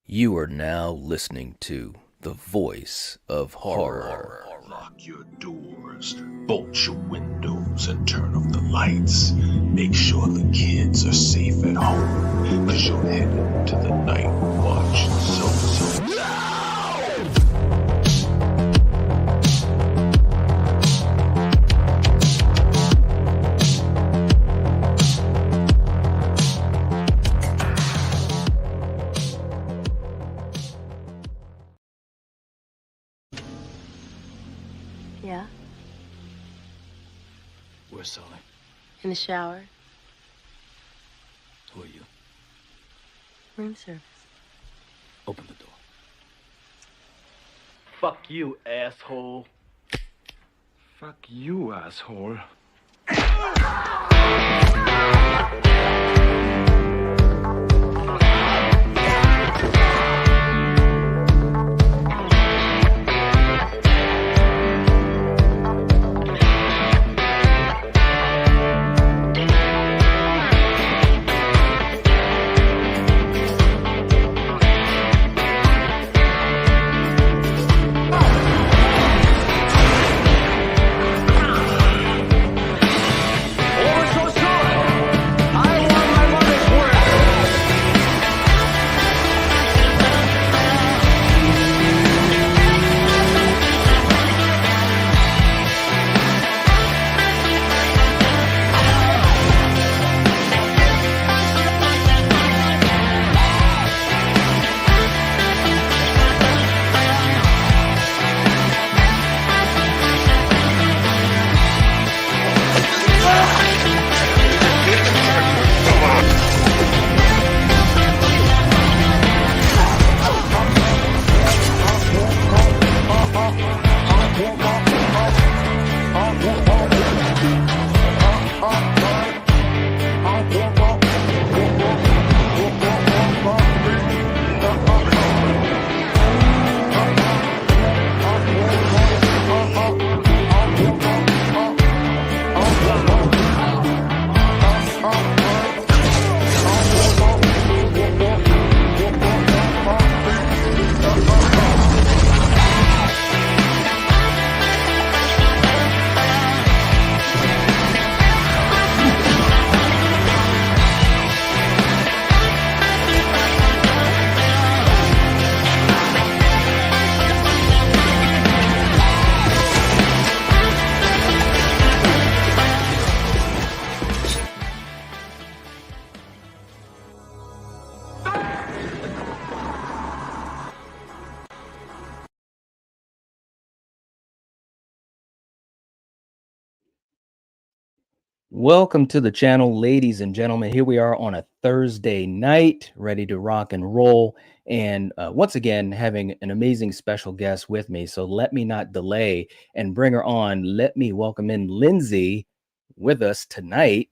You are now listening to the voice of horror. Lock your doors, bolt your windows, and turn off the lights. Make sure the kids are safe at home, cause you're headed to the night watch zone. Yeah, Where's Sully? in the shower, Who are you? room service. Open the door. Fuck you, asshole. Fuck you, asshole. Welcome to the channel, ladies and gentlemen. Here we are on a Thursday night, ready to rock and roll. And once again, having an amazing special guest with me. So let me not delay and bring her on. Let me welcome in Lindsay with us tonight.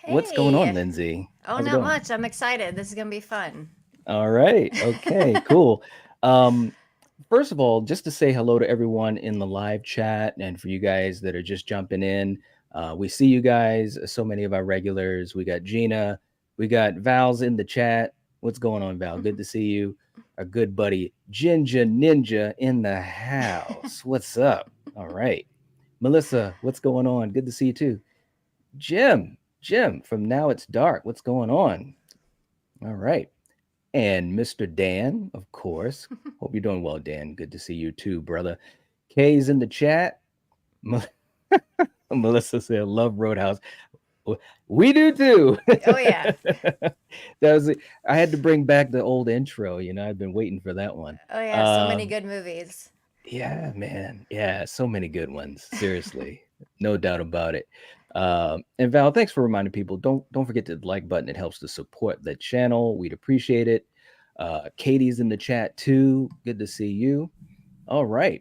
What's going on, Hey. Lindsay? Oh, How's it not going? much. I'm excited. This is gonna be fun. All right. Okay, cool. First of all, just to say hello to everyone in the live chat and for you guys that are just jumping in. We see you guys, so many of our regulars. We got Gina, we got Val's in the chat. What's going on, Val? Good to see you. Our good buddy Ginger Ninja in the house. What's up? All right. Melissa, what's going on? Good to see you too. Jim from Now It's Dark. What's going on? All right. And Mr. Dan, of course. Hope you're doing well, Dan. Good to see you too, brother. Kay's in the chat. Melissa said, "Love Roadhouse." We do too. Oh yeah. That was it. I had to bring back the old intro. I've been waiting for that one. Oh yeah. So many good movies. Yeah, man. Yeah, so many good ones. Seriously, no doubt about it. And Val, thanks for reminding people. Don't forget to like button. It helps to support the channel. We'd appreciate it. Katie's in the chat too. Good to see you. All right.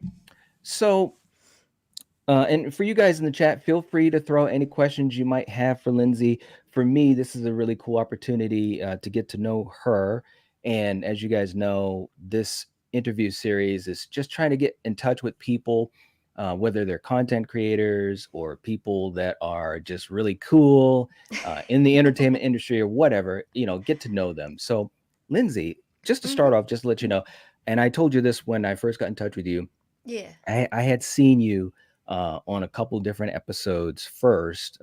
So, and for you guys in the chat, feel free to throw any questions you might have for Lindsay. For me, this is a really cool opportunity to get to know her. And as you guys know, this interview series is just trying to get in touch with people, whether they're content creators or people that are just really cool in the entertainment industry or whatever, get to know them. So, Lindsay, just to start off, just to let you know, and I told you this when I first got in touch with you. Yeah. I had seen you on a couple different episodes first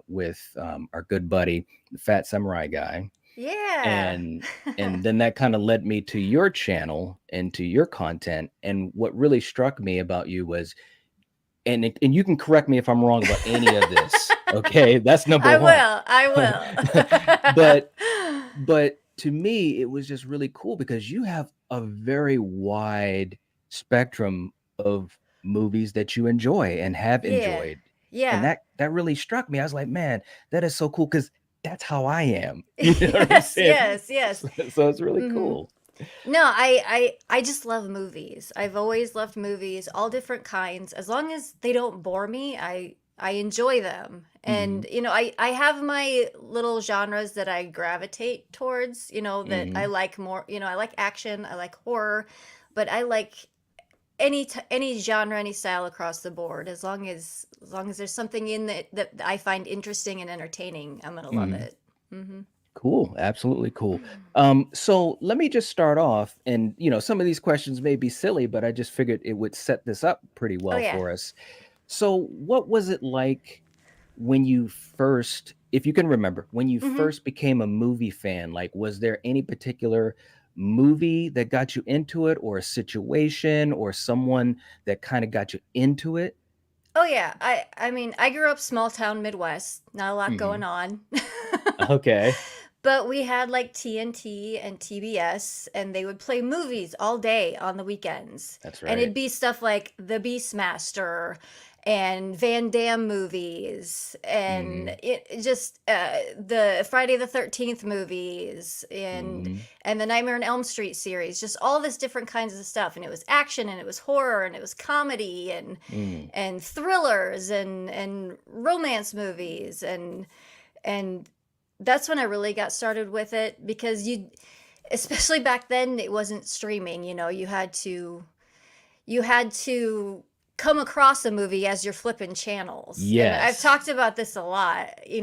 with our good buddy, the Fat Samurai guy, Yeah. and then that kind of led me to your channel and to your content. And what really struck me about you was, and you can correct me if I'm wrong about any of this. Okay, that's number I one. will. I but will. but to me, it was just really cool because you have a very wide spectrum of movies that you enjoy and have Yeah. enjoyed. And Yeah. that really struck me. I was like, man, that is so cool because that's how I am. You know what I'm Yes, saying? yes, yes. So it's really hmm cool. No, I just love movies. I've always loved movies, all different kinds. As long as they don't bore me, I enjoy them. Hmm. And I have my little genres that I gravitate towards, that I Hmm. like more. I like action, I like horror, but I like any genre, any style across the board. As long as there's something in that I find interesting and entertaining, I'm gonna love Hmm. it. hmm Cool. Absolutely cool. So let me just start off, and some of these questions may be silly, but I just figured it would set this up pretty Oh well yeah. for us. So what was it like when you first, if you can remember, when you hmm first became a movie fan? Like, was there any particular movie that got you into it, or a situation, or someone that kind of got you into it? Oh yeah. I mean, I grew up small town Midwest, not a lot going Hmm. on. Okay. But we had like TNT and TBS, and they would play movies all day on the weekends. That's And right. it'd be stuff like The Beastmaster and Van Damme movies, and Hmm. it just the Friday the 13th movies, and Hmm. and the Nightmare on Elm Street series, just all this different kinds of stuff. And it was action, and it was horror, and it was comedy, and Mm. and thrillers, and romance movies, and that's when I really got started with it, because especially back then, it wasn't streaming. You had to come across a movie as you're flipping channels. And I've Yes. talked about this a lot. You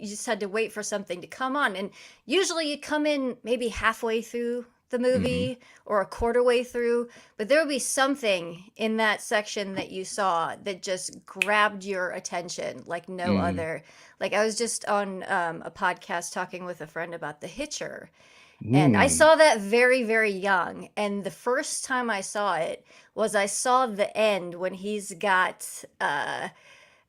just had to wait for something to come on. And usually you come in maybe halfway through the Hmm. movie or a quarter way through, but there would be something in that section that you saw that just grabbed your attention like no Mm. other. Like, I was just on a podcast talking with a friend about The Hitcher, and I Mm. saw that very, very young. And the first time I saw it was I saw the end when he's got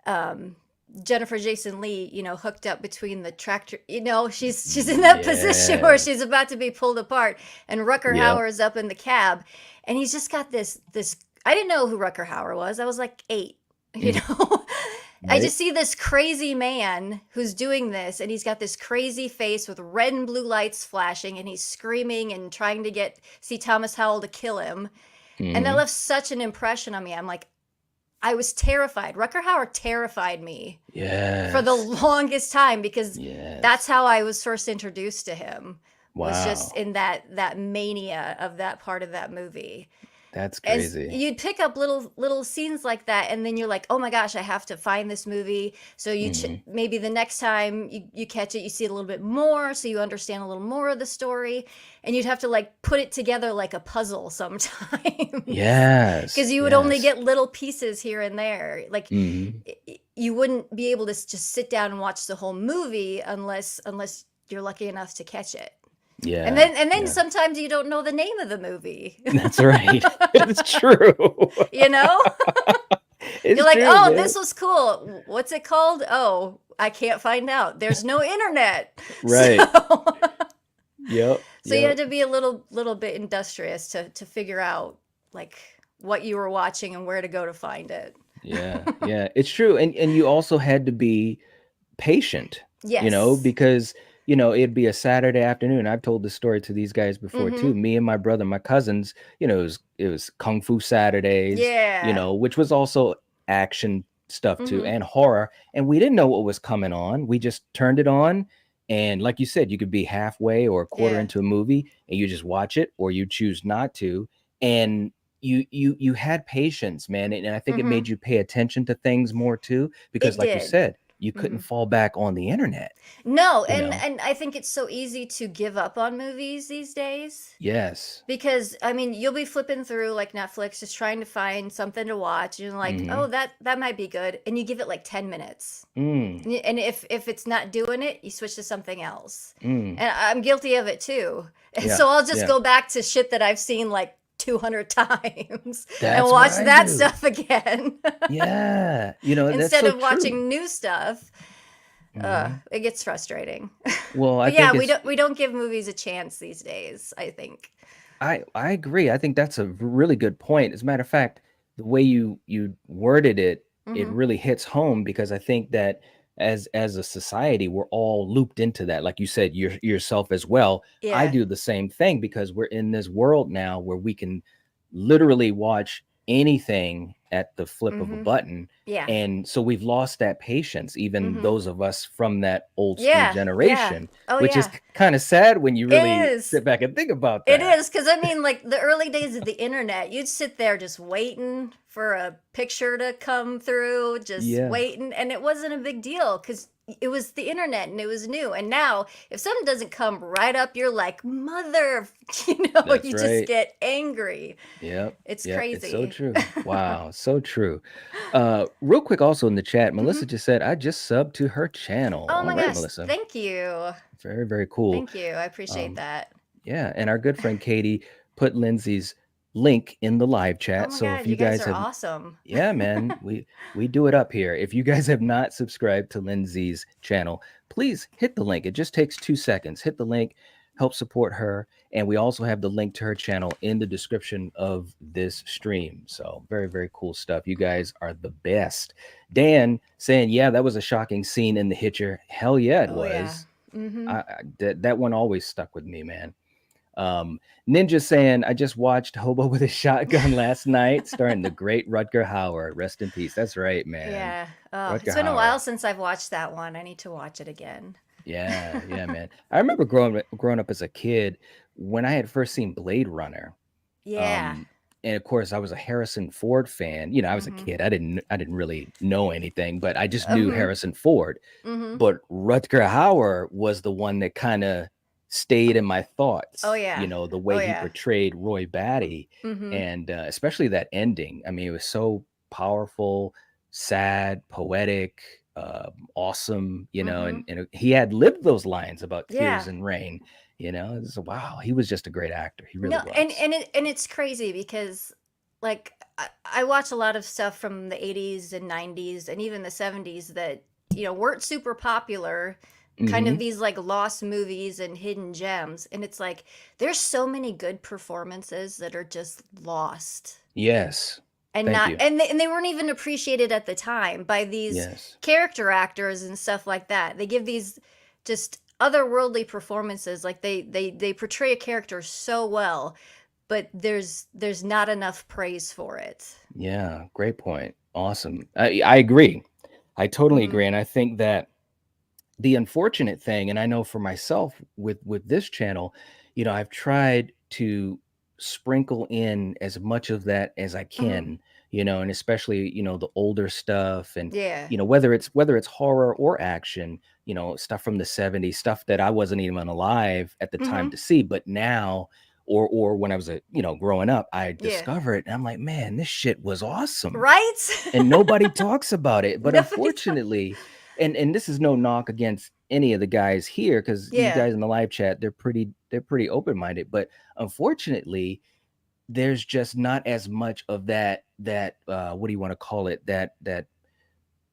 um, Jennifer Jason Leigh, hooked up between the tractor. She's in that position where Yes. she's about to be pulled apart, and Rucker Yep. Hauer is up in the cab, and he's just got this. I didn't know who Rucker Hauer was. I was like 8, you Mm. know. I Right. just see this crazy man who's doing this, and he's got this crazy face with red and blue lights flashing, and he's screaming and trying to see Thomas Howell to kill him. And that Hmm. left such an impression on me. I'm like, I was terrified. Rucker Hauer terrified me for the Yes. longest time, because that's Yes. how I was first introduced to him, was just Wow. in that mania of that part of that movie. That's As crazy. you'd pick up little scenes like that, and then you're like, oh my gosh, I have to find this movie. So Hmm. maybe the next time you catch it, you see it a little bit more, so you understand a little more of the story, and you'd have to like put it together like a puzzle sometimes, Yes. because you would only Yes. get little pieces here and there. Like, Hmm. you wouldn't be able to just sit down and watch the whole movie unless you're lucky enough to catch it. And Yeah. then Yeah. sometimes you don't know the name of the movie. That's right. It's true. You know? You're It's like, true, "Oh, man. this was cool. What's it called? Oh, I can't find out. There's no internet." So Right. Yep. so you had Yep. to be a little bit industrious to figure out like what you were watching and where to go to find it. Yeah. Yeah. It's true. And you also had to be patient, Yes. because it'd be a Saturday afternoon. I've told this story to these guys before too. Mhm. Me and my brother, my cousins, it was Kung Fu Saturdays, Yeah. which was also action stuff too, Mhm. and horror. And we didn't know what was coming on. We just turned it on. And like you said, you could be halfway or a quarter Yeah. into a movie and you just watch it, or you choose not to. And you had patience, man. And I think it made Mhm. you pay attention to things more too, because It like you did. said, you couldn't Mhm. fall back on the internet, No, you know? and I think it's so easy to give up on movies these days. Yes. Because I mean, you'll be flipping through like Netflix just trying to find something to watch, and you're like, "Oh, Mhm. that might be good." And you give it like 10 minutes. Mm, And if it's not doing it, you switch to something else. mm. And I'm guilty of it too. And Yeah, so I'll just yeah. go back to shit that I've seen like 200 times and That's what watch I that do. stuff again Yeah, that's instead so of true. watching new stuff. Mhm. It gets frustrating. Well, I But yeah, think we it's don't give movies a chance these days, I think. I agree. I think that's a really good point. As a matter of fact, the way you worded it, it Mhm. really hits home because I think that as a society, we're all looped into that. Like you said, yourself as well. I Yeah. do the same thing because we're in this world now where we can literally watch anything at the flip of a Mhm. button. Yeah. And so we've lost that patience, even Mhm. those of us from that old school Yeah, yeah. generation, Oh, which is yeah. kind of sad when you It really is. sit back and think about It that. is, because I mean, like, the early days of the internet, you'd sit there just waiting for a picture to come through, just Yeah, waiting, and it wasn't a big deal because it was the internet and it was new. And now, if something doesn't come right up, you're like, "Mother," that's you just right. get angry. Yep, It's yep, it's so crazy. true. Wow, so true. Real quick also in the chat, Melissa Mhm. just said, "I just subbed to her channel." Oh All my right, gosh, Melissa. thank you. Very, very cool. Thank you. I appreciate Um, that. yeah, and our good friend Katie put Lindsay's link in the live Oh chat. my So if god, you you guys guys are have awesome. yeah, man, we do it up here. If you guys have not subscribed to Lindsay's channel, please hit the link. It just takes 2 seconds. Hit the link, help support her, and we also have the link to her channel in the description of this stream. So very, very cool stuff. You guys are the best. Dan saying, "Yeah, that was a shocking scene in The Hitcher." Hell yeah, it Oh yeah. was. Mhm. That one always stuck with me, man. Um, Ninja saying, "I just watched Hobo with a Shotgun last night, starring the great Rutger Hauer. Rest in peace." That's right, man. Yeah. Oh, it's Rutger been a Hauer. while since I've watched that one. I need to watch it again. Yeah, yeah, man. I remember growing up as a kid when I had first seen Blade Runner. Yeah. Um, and of course, I was a Harrison Ford fan. I was a Mhm. kid. I didn't really know anything, but I just knew Mhm. Harrison Ford. Mhm. But Rutger Hauer was the one that kinda stayed in my Oh thoughts, yeah. the Oh way he yeah. portrayed Roy Batty, Mhm. and, especially that ending. I mean, it was so powerful, sad, poetic, awesome, and Mhm. and he had lived those lines about tears Yeah. and rain, It's wow, he was just a great actor, he really No, and was. it's crazy because like I watch a lot of stuff from the 80s and 90s and even the 70s that weren't super popular, kind of Mhm. these like lost movies and hidden gems, and it's like there's so many good performances that are just lost Yes. and Thank not you. and they weren't even appreciated at the time by these Yes. character actors and stuff like that. They give these just otherworldly performances, like they portray a character so well, but there's not enough praise for it. Yeah, great point. Awesome. I agree. I totally Mhm. agree, and I think that the unfortunate thing, and I know for myself with this channel, I've tried to sprinkle in as much of that as I Mhm. can, and especially, the older stuff and Yeah. whether it's horror or action, stuff from the 70s, stuff that I wasn't even alive at the time Mhm. to see, but now or when I was growing up, I Yeah. discover it and I'm like, man, this shit was awesome Right? and nobody talks about it. But Nobody talk. unfortunately, and this is no knock against any of the guys here because these Yeah. guys in the live chat, they're pretty open-minded. But unfortunately, there's just not as much of that what do you want to call it? That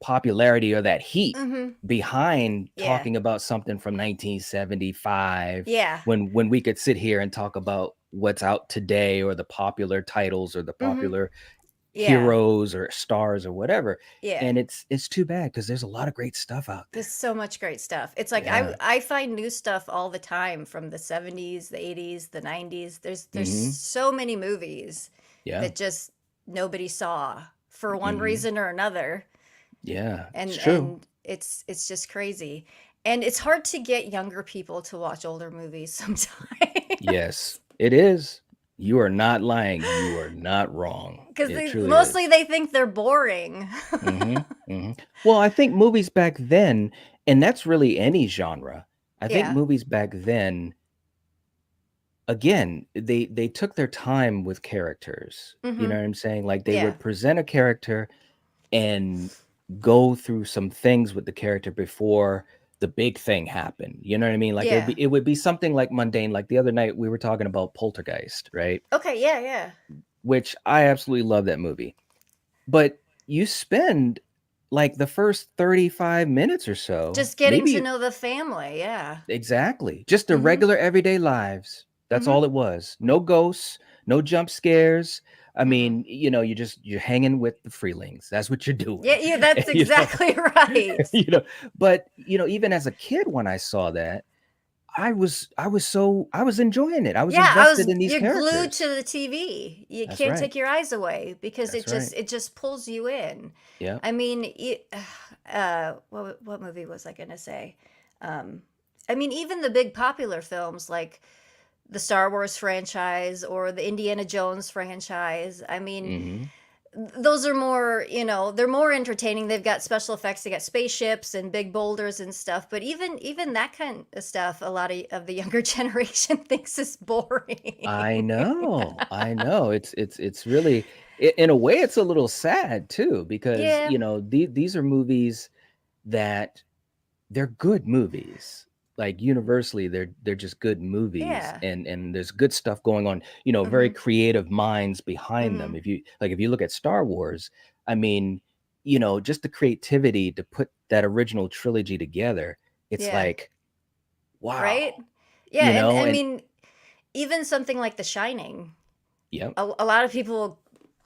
popularity or that heat Mhm. behind Yeah. talking about something from 1975 Yeah. when we could sit here and talk about what's out today or the popular titles or the Mhm. popular Yeah. heroes or stars or whatever. Yeah. And it's too bad because there's a lot of great stuff out There's there. so much great stuff. It's like I Yeah. I find new stuff all the time from the 70s, the 80s, the 90s. There's Hmm. so many movies Yeah. that just nobody saw for one Hmm. reason or another. Yeah. It's true. And it's just crazy. And it's hard to get younger people to watch older movies sometimes. Yes, it is. You are not lying. You are not wrong. Because It they truly mostly is. they think they're boring. Well, I think movies back then, and that's really any genre. I think Yeah. movies back then, again, they took their time with characters. You know Mm-hmm. what I'm saying? Like they Yeah. would present a character and go through some things with the character before the big thing happened. You know what I mean? Like Yeah. it would be something like mundane. Like the other night we were talking about Poltergeist, right? Okay. Yeah. Yeah. Which I absolutely love that movie. But you spend like the first 35 minutes or so, Just getting to maybe know the family. Yeah. exactly, just the Mm-hmm. regular everyday lives. That's Mm-hmm. all it was. No ghosts, no jump scares. I Mm-mm. mean, you're hanging with the freelings. That's what you're Yeah. doing. Yeah. That's you know, exactly right. you know, but even as a kid when I saw that, I was enjoying it. I was Yeah, I invested was in these you're glued characters. to the TV. You That's can't right. take your eyes away because That's right. it just pulls you in. Yeah. I mean, what movie was I gonna say? Um, I mean, even the big popular films like the Star Wars franchise or the Indiana Jones franchise. I mean, Hmm. those are more, they're more entertaining. They've got special effects, they got spaceships and big boulders and stuff, but even that kind of stuff a lot of the younger generation thinks is I boring. know. I know. It's really in a way it's a little sad too because, Yeah. these are movies that they're good movies. Like universally they're just good movies Yeah. and there's good stuff going on, very Mhm. creative minds behind them. Mhm. If you look at Star Wars, I mean, just the creativity to put that original trilogy together, it's Yeah. like, Right? wow, Yeah, and I and mean, even something like The Shining, yep. a lot of people,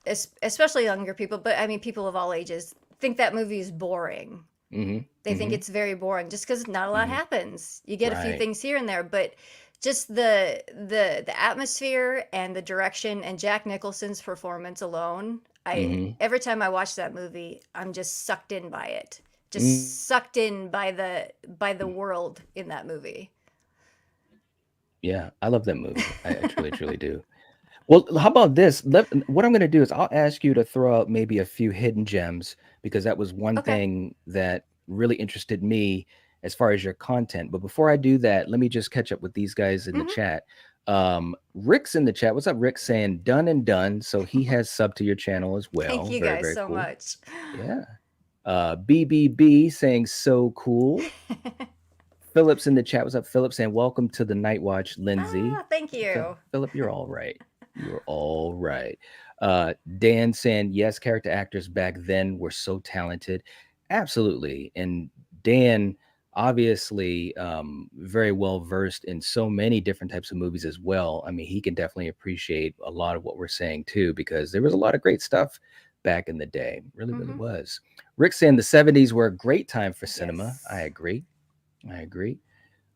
especially younger people, but I mean people of all ages, think that movie is boring. Mhm. They think Mhm. it's very boring just because not a lot Mhm. happens. You get a few Right. things here and there, but just the atmosphere and the direction and Jack Nicholson's performance alone, I Mhm. every time I watch that movie, I'm just sucked in by it. Mm. Just sucked in by the world in that movie. Yeah, I love that movie. I truly, truly do. Well, how about this? What I'm going to do is I'll ask you to throw out maybe a few hidden gems because that was one Okay. thing that really interested me as far as your content. But before I do that, let me just catch up with these guys in the Hmm. chat. Rick's in the chat. What's up, Rick? Saying done and done. So he has sub to your channel as Thank well. you Very, guys very so cool. much. Yeah. BBB saying so cool. Philip's in the chat. What's up, Philip? Saying welcome to the Night Watch, Lindsay. Thank you. Philip, you're all right. You're all right. Dan saying yes, character actors back then were so talented. Absolutely. And Dan obviously very well versed in so many different types of movies as well. I mean, he can definitely appreciate a lot of what we're saying too, because there was a lot of great stuff back in the day. Really, really Hmm. was. Rick saying the 70s were a great time for cinema. I Yes. agree. I agree.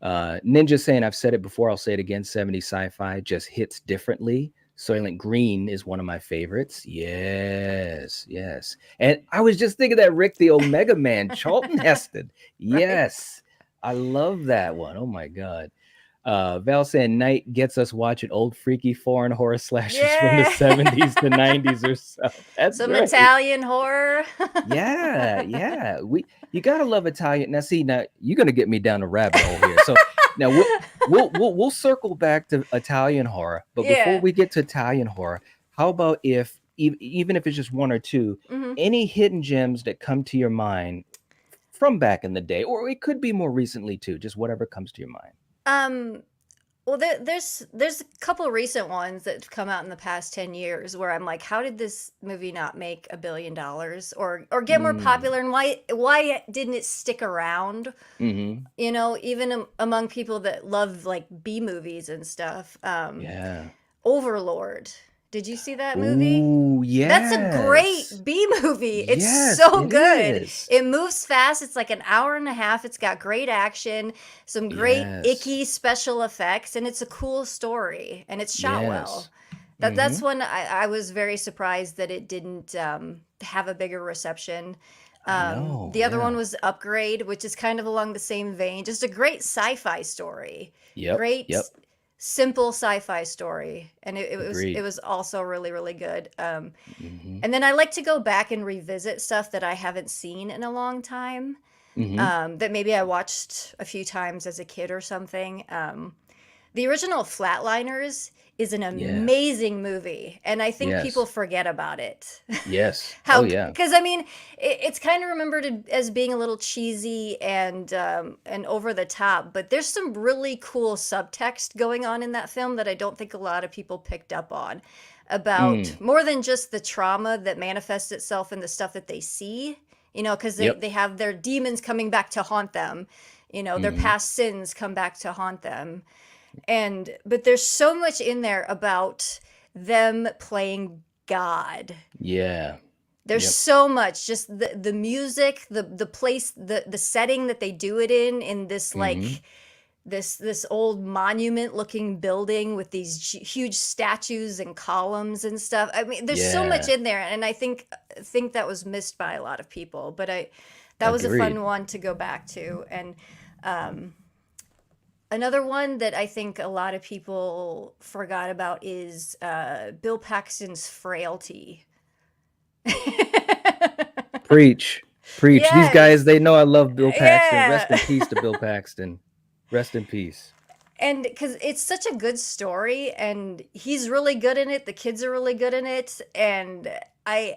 Ninja saying, I've said it before, I'll say it again, 70s sci-fi just hits differently. Soylent Green is one of my favorites. Yes, yes. And I was just thinking that Rick the Omega Man, Charlton Heston. Right? Yes. I love that one. Oh my God. Val saying night gets us watching old freaky foreign horror slashers from the Yeah. 70s to 90s or so. That's Some right. Italian horror. Yeah, yeah. You gotta love Italian. Now you're gonna get me down a rabbit hole here. So now we'll circle back to Italian horror, but before Yeah. we get to Italian horror, how about if even if it's just one or two, Hmm. any hidden gems that come to your mind from back in the day, or it could be more recently too, just whatever comes to your mind. Um, well, there's a couple of recent ones that have come out in the past 10 years where I'm like, how did this movie not make $1 billion or get more Mm, popular, and why didn't it stick around? mm-hmm. Even among people that love like B movies and stuff. Yeah. Overlord. Did you see that movie? Ooh, That's a yes. great B movie. It's Yes, so it good. is. It moves fast. It's like an hour and a half. It's got great action, some great Yes. icky special effects, and it's a cool story, and it's shot well. Yes. That's Mm-hmm. when I was very surprised that it didn't have a bigger reception. I know. The other one Yeah. was Upgrade, which is kind of along the same vein. Just a great sci-fi story. Yep. Great Yep. simple sci-fi story, and it Agreed. was also really really good. Hmm. And then I like to go back and revisit stuff that I haven't seen in a long time, Hmm. that maybe I watched a few times as a kid or something. The original Flatliners is an Yeah. amazing movie, and I think people Yes. forget about it. Yes. Oh How, yeah. because I mean, it's kind of remembered as being a little cheesy and over the top, but there's some really cool subtext going on in that film that I don't think a lot of people picked up on, about Mm. more than just the trauma that manifests itself in the stuff that they see. Because Yep. they have their demons coming back to haunt them. Their Hmm. past sins come back to haunt them. But there's so much in there about them playing God. Yeah. There's Yep. so much, just the music, the place, the setting that they do it in this Hmm. like this old monument looking building with these huge statues and columns and stuff. I mean, there's so much Yeah. in there, and I think that was missed by a lot of people. But that was a Agreed. fun one to go back to. And um another one that I think a lot of people forgot about is Bill Paxton's Frailty. Preach. Preach. These guys, Yes. they know I love Bill Paxton. Rest in Yeah. peace to Bill Paxton. Rest in peace. And because it's such a good story, and he's really good in it, the kids are really good in it, and I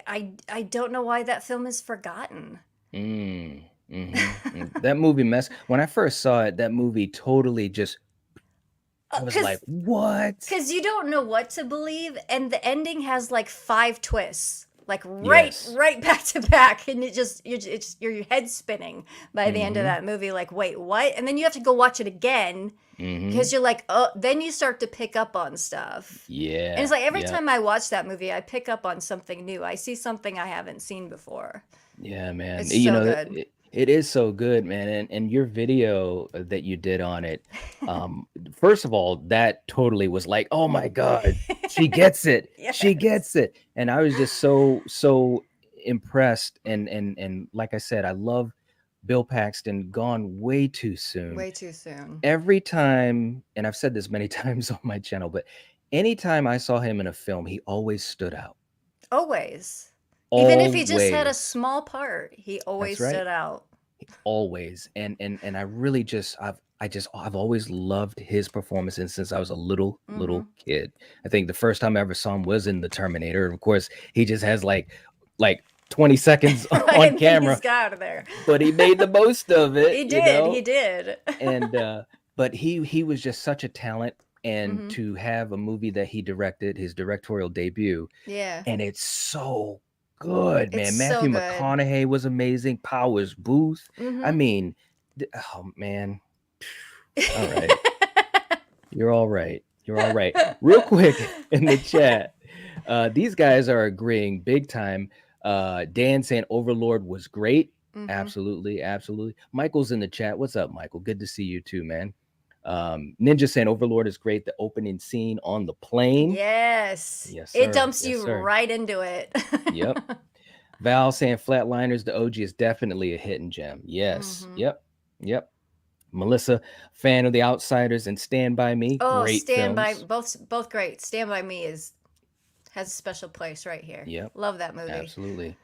don't know why that film is forgotten. Mm. Hmm. That movie mess. When I first saw it, that movie totally just. I was like, Because what? you don't know what to believe, and the ending has like 5 twists, like Yes. right back to back, and it's your head spinning by the end of Hmm. that movie, like, wait, what? And then you have to go watch it again, Hmm. because you're like, oh, then you start to pick up on stuff. And it's Yeah. like every Yep. time I watch that movie, I pick up on something new. I see something I haven't seen before. Yeah, man. It's so good. It is so good, man. And your video that you did on it, first of all, that totally was like, oh my God, she gets it. She Yes. gets it. And I was just so impressed. And like I said, I love Bill Paxton, gone way too soon. Way too soon. Every time, and I've said this many times on my channel, but anytime I saw him in a film, he always stood out. Always. Even if he just had a Always. small part, he That's always right. stood out. Always. And I really just I've always loved his performances since I was a little Hmm. kid. I think the first time I ever saw him was in the Terminator. Of course, he just has like 20 seconds on And then camera, he's got out of there. but he made the most of it, He you did. He know? did. And but he was just such a talent, and Hmm. to have a movie that he directed, his directorial debut, Yeah. and it's so good, It's man. so Matthew good. McConaughey was amazing. Powers Booth. I Hmm. mean, oh man. All right. You're all right. You're all right. Real quick in the chat, these guys are agreeing big time. Dan saying Overlord was great. Hmm. Absolutely, absolutely. Michael's in the chat. What's up, Michael? Good to see you too, man. Ninja saying Overlord is great. The opening scene on the plane. Yes. Yes, It sir. dumps Yes, you sir. right into it. Yep. Val saying Flatliners, the OG is definitely a hidden gem. Yes. Hmm. Yep. Yep. Melissa, fan of The Outsiders and Stand By Me. Oh, Great Stand By, films. both great. Stand By Me has a special place right here. Yep. Love that movie. Absolutely.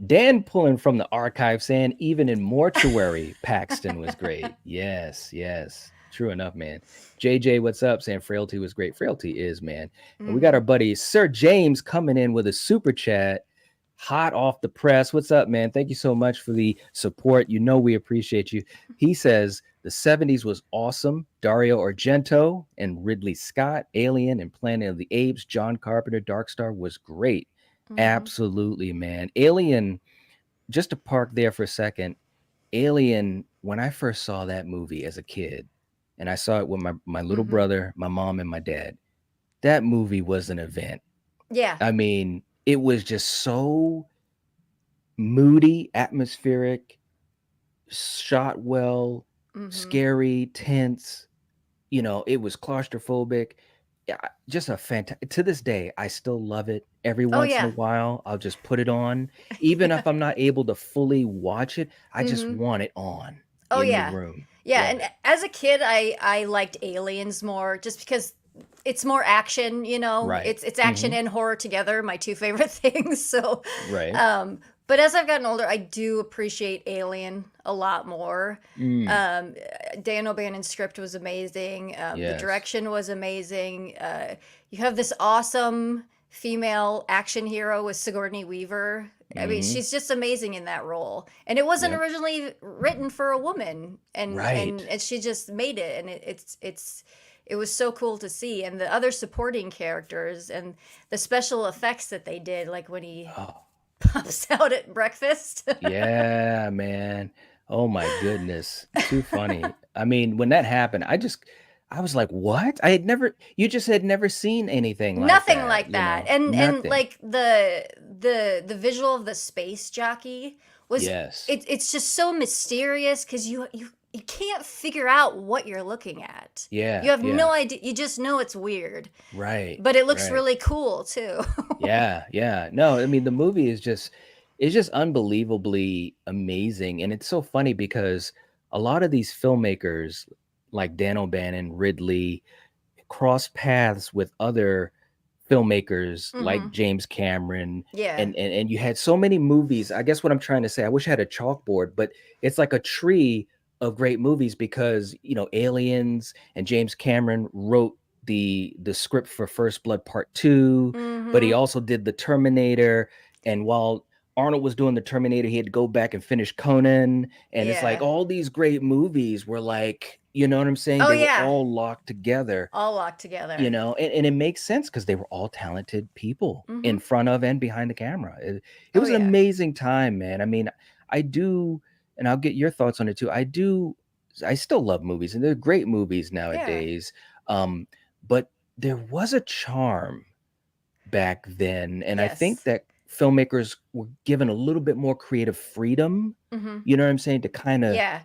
Dan pulling from the archive saying even in Mortuary, Paxton was great. Yes, yes. True enough, man. JJ, what's up? Saying Frailty was great. Frailty is, man. And we got our buddy Sir James coming in with a super chat, hot off the press. What's up, man? Thank you so much for the support. You know we appreciate you. He says the 70s was awesome. Dario Argento and Ridley Scott, Alien and Planet of the Apes, John Carpenter, Dark Star was great. Absolutely, man. Alien, just to park there for a second. Alien, when I first saw that movie as a kid, and I saw it with my little brother, my mom, and my dad, that movie was an event. Yeah. I mean, it was just so moody, atmospheric, shot well, scary, tense. It was claustrophobic. Yeah, just a fantastic. To this day, I still love it. Every Oh once in a yeah. while, I'll just put it on, even if I'm not able to fully watch it. I just Hmm. want it on Oh in the yeah. room. Yeah, and Right. as a kid, I liked Aliens more, just because it's more action. Right. It's action Hmm. and horror together, my two favorite things. So, Right. um, but as I've gotten older, I do appreciate Alien a lot more. Mm. Um, Dan O'Bannon's script was amazing. The Yes. direction was amazing. You have this awesome female action hero with Sigourney Weaver. I mean, Hmm. she's just amazing in that role. And it wasn't Yep. originally written for a woman, and Right. she just made it, and it was so cool to see. And the other supporting characters and the special effects that they did, like when he Oh, pops out at breakfast. yeah, man. Oh my goodness. Too funny. I mean, when that happened, I was like, "What?" You just had never seen anything like Nothing that, like you that. know? And Nothing. like the visual of the space jockey was, Yes. it's just so mysterious, because you can't figure out what you're looking at. You Yeah, have no yeah. idea. You just know it's weird, Right, but it looks right. really cool too. Yeah, yeah. No, I mean, the movie is just it's just unbelievably amazing, and it's so funny because a lot of these filmmakers, like Dan O'Bannon, Ridley, cross paths with other filmmakers like Hmm. James Cameron, Yeah. and you had so many movies. I guess what I'm trying to say, I wish I had a chalkboard, but it's like a tree of great movies because, Aliens and James Cameron wrote the script for First Blood Part 2, but he Hmm. also did The Terminator, and while Arnold was doing The Terminator, he had to go back and finish Conan, and it's like Yeah. all these great movies were like, you know what I'm saying? Oh They were yeah. all locked together, All locked together. and it makes sense because they were all talented people in Hmm. front of and behind the camera. It Oh was an yeah. amazing time, man. I mean, I do, and I'll get your thoughts on it too. I still love movies, and they're great movies Yeah. nowadays. Um, but there was a charm back then, and I think Yes. that filmmakers were given a little bit more creative freedom, Hmm. you know what I'm saying, to kind of, Yeah.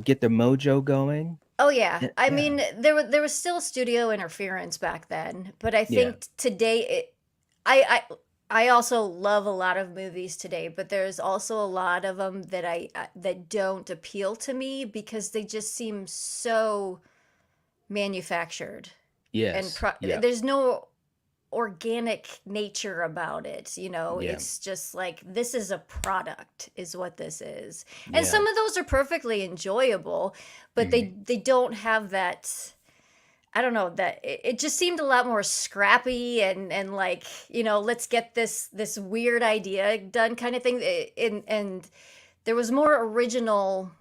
get their mojo going. Oh yeah. I Yeah. mean, there was still studio interference back then, but I Yeah. think today I I also love a lot of movies today, but there's also a lot of them that that don't appeal to me, because they just seem so manufactured, and Yes. Yeah. there's no organic nature about it. Yeah. It's just like, this is a product, is what this is. And Yeah. some of those are perfectly enjoyable, but Mhm. they don't have that. I don't know, that it just seemed a lot more scrappy, and like, let's get this weird idea done, kind of thing. And there was more original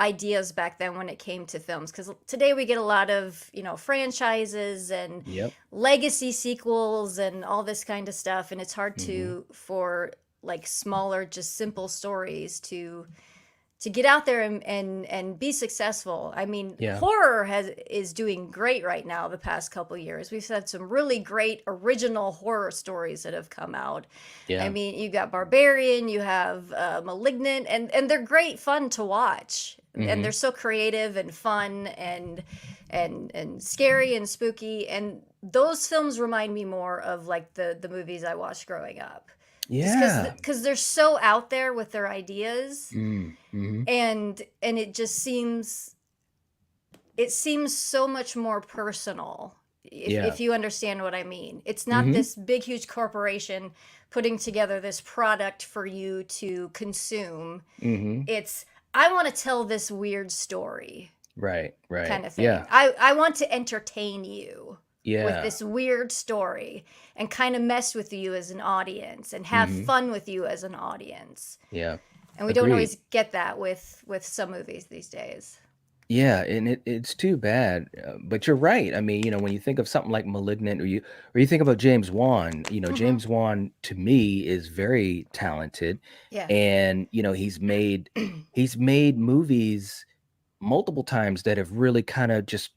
ideas back then when it came to films, because today we get a lot of, franchises and Yep. legacy sequels and all this kind of stuff, and it's hard Mhm. for like smaller, just simple stories to get out there and be successful. I mean, Yeah. horror is doing great right now. The past couple years, we've had some really great original horror stories that have come out. I Yeah. mean, you got Barbarian, you have Malignant, and they're great fun to watch, and they're Mhm. so creative and fun, and scary and spooky. And those films remind me more of like the movies I watched growing up, just Yeah. because they're so out there with their ideas, Mhm. and it seems so much more personal, Yeah. if you understand what I mean. It's not Mhm. this big huge corporation putting together this product for you to consume. Mhm. It's, I want to tell this weird story, Right, right. kind of thing. Yeah. I want to entertain you with Yeah. this weird story, and kind of mess with you as an audience, and have Mhm. fun with you as an audience. Yeah. And we don't Agreed. always get that with some movies these days. Yeah, and it's too bad, but you're right. I mean, when you think of something like *Malignant*, or you think about James Wan, Hmm. James Wan to me is very talented, Yeah. and he's made movies multiple times that have really kind of just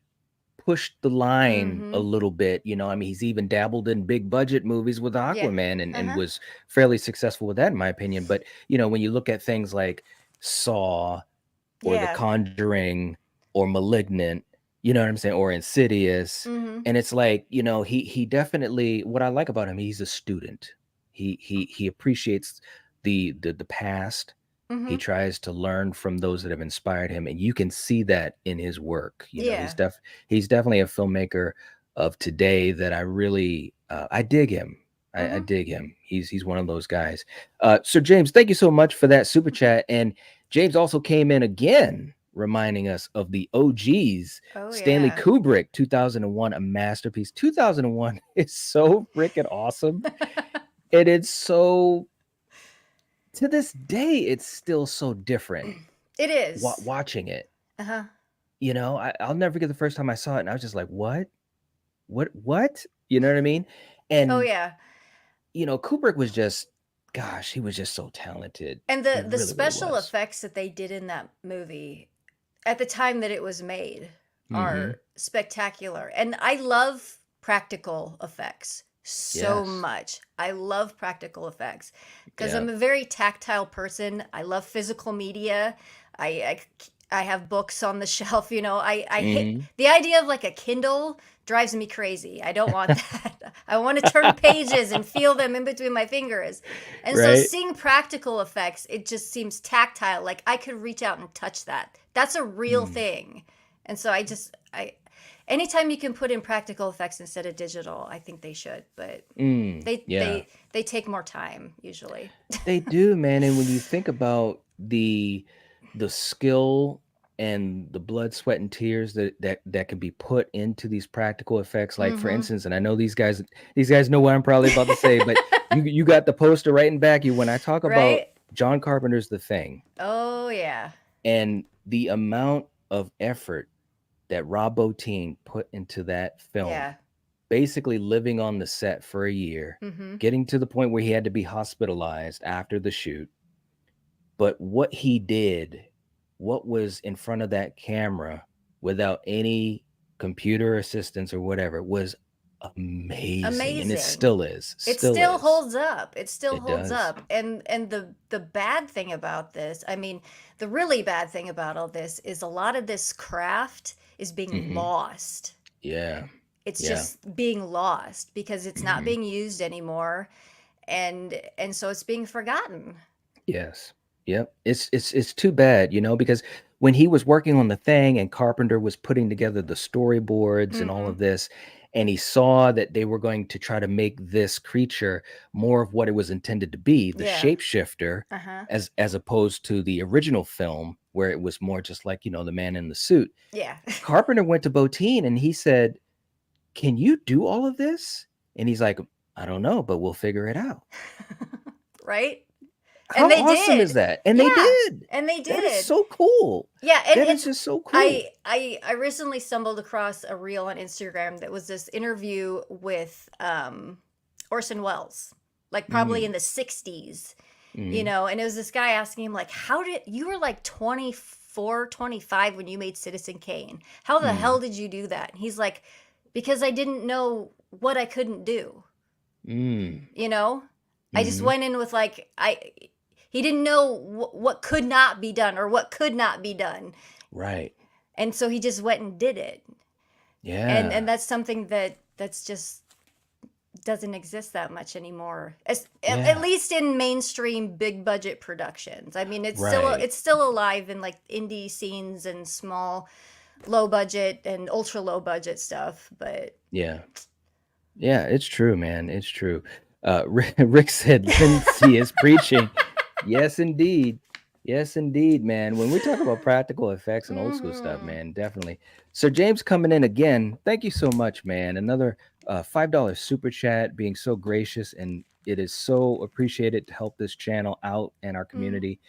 pushed the line a Hmm. little bit. I mean, he's even dabbled in big budget movies with Yeah. Aquaman, and Uh-huh. was fairly successful with that, in my opinion. But when you look at things like Saw, or The Yeah. Conjuring, or Malignant, you know what I'm saying, or Insidious, Hmm. and it's like, he definitely, what I like about him, he's a student. He appreciates the past, He Mhm. tries to learn from those that have inspired him, and you can see that in his work. Yeah. He's definitely a filmmaker of today that I really I dig him. I Mhm. dig him. He's one of those guys. So James, thank you so much for that super chat. And James also came in again, reminding us of the OGs. Oh, Stanley yeah. Kubrick, 2001, a masterpiece. 2001 is so freaking awesome. And it's so, to this day, it's still so different It is. watching it. Uh-huh. I'll never forget the first time I saw it, and I was just like, what? You know what I mean? Oh, And, yeah. Kubrick was just, gosh, he was just so talented. And He the really, really special was. effects that they did in that movie at the time that it was made Mm-hmm. are spectacular. And I love practical effects so Yes. much. I love practical effects because Yeah. I'm a very tactile person. I love physical media. I I have books on the shelf, I hate Mm-hmm. the idea of like a Kindle drives me crazy. I don't want that. I want to turn pages and feel them in between my fingers. And so Right? seeing practical effects, it just seems tactile. Like I could reach out and touch that. That's a real Mm. thing. And so I anytime you can put in practical effects instead of digital, I think they should. But they Yeah. they they take more time usually. They do, man. And when you think about the skill and the blood, sweat, and tears that can be put into these practical effects, like for Mhm. instance, and I know these guys know what I'm probably about to say, but you got the poster right in back of you when I talk about Right? John Carpenter's The Thing Oh yeah. and the amount of effort that Rob Bottin put into that film, Yeah. basically living on the set for a year, Mhm. getting to the point where he had to be hospitalized after the shoot. But what he did, what was in front of that camera without any computer assistance or whatever was amazing. And it Amazing. still is. It Still still is. holds up. It still It holds does. up. And the bad thing about this, I mean, the really bad thing about all this is a lot of this craft is being Hmm. lost. Yeah. It's Yeah. just being lost because it's not Hmm. being used anymore and so it's being forgotten. Yes. Yep. It's too bad, because when he was working on The Thing and Carpenter was putting together the storyboards and all of Mhm. this, and he saw that they were going to try to make this creature more of what it was intended to be, the Yeah. shapeshifter, Uh-huh. as opposed to the original film where it was more just like, the man in the suit. Yeah. Carpenter went to Bottin and he said, "Can you do all of this?" And he's like, "I don't know, but we'll figure it out." Right? And How they awesome is did. that? And they Yeah. did. And they That is did. so cool. Yeah, and That is just so cool. I recently stumbled across a reel on Instagram that was this interview with Orson Welles, like probably in Mm, the 60s, mhm, and it was this guy asking him like, how did you were like 24, 25 when you made Citizen Kane? How the hell mhm, did you do that? And he's like, because I didn't know what I couldn't do, mm, you know? I just mhm. went in with like he didn't know what could not be done or what could not be done, Right. and so he just went and did it. And Yeah. that's something that's just doesn't exist that much anymore, at Yeah. least in mainstream big budget productions. I mean, Right. it's still alive in like indie scenes and small low budget and ultra low budget stuff, but Yeah. Yeah, it's true, man. It's true. Rick said Lindsay is preaching. Yes, indeed. Yes, indeed, man. When we talk about practical effects and old school stuff, hmm man, definitely. So James coming in again. Thank you so much, man. Another $5 super chat, being so gracious, and it is so appreciated to help this channel out and our mm. community.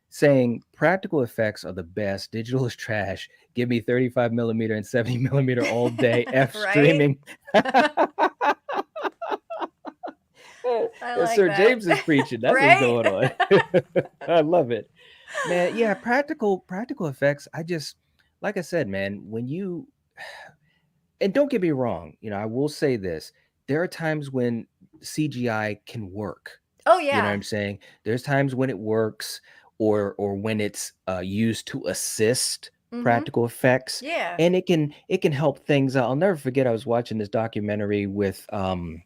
Saying practical effects are the best. Digital is trash. Give me 35 millimeter and 70 millimeter all day. F Right. streaming. I like Sir that. James is preaching. That's what's Right. going on. I love it, man. Yeah, practical effects. I just, like I said, man. When you, and don't get me wrong, I will say this: there are times when CGI can work. Oh You know what yeah. I'm saying? There's times when it works, or when it's used to assist hmm practical effects, Yeah. and it can help things out. I'll never forget. I was watching this documentary with um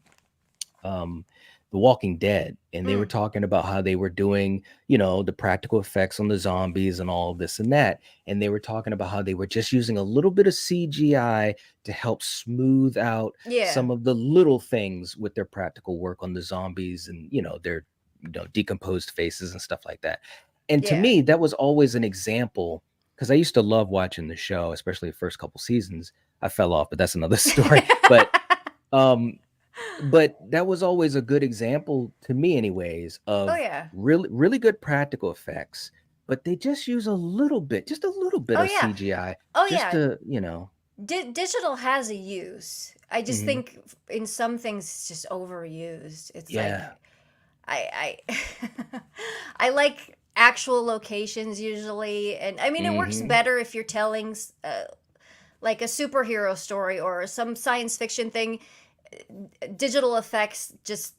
The Walking Dead, and they were Mm, talking about how they were doing, the practical effects on the zombies and all of this and that. And they were talking about how they were just using a little bit of CGI to help smooth out yeah, some of the little things with their practical work on the zombies and, their, decomposed faces and stuff like that. And to yeah. me, that was always an example because I used to love watching the show, especially the first couple seasons. I fell off, but that's another story. Um, but that was always a good example to me anyways Oh of yeah. really really good practical effects, but they just use just a little bit Oh of yeah. CGI Oh just yeah. to. Digital has a use. I just Mhm. think in some things it's just overused. It's Yeah. like I I like actual locations usually, and I mean it works Mhm. better if you're telling like a superhero story or some science fiction thing. Digital effects just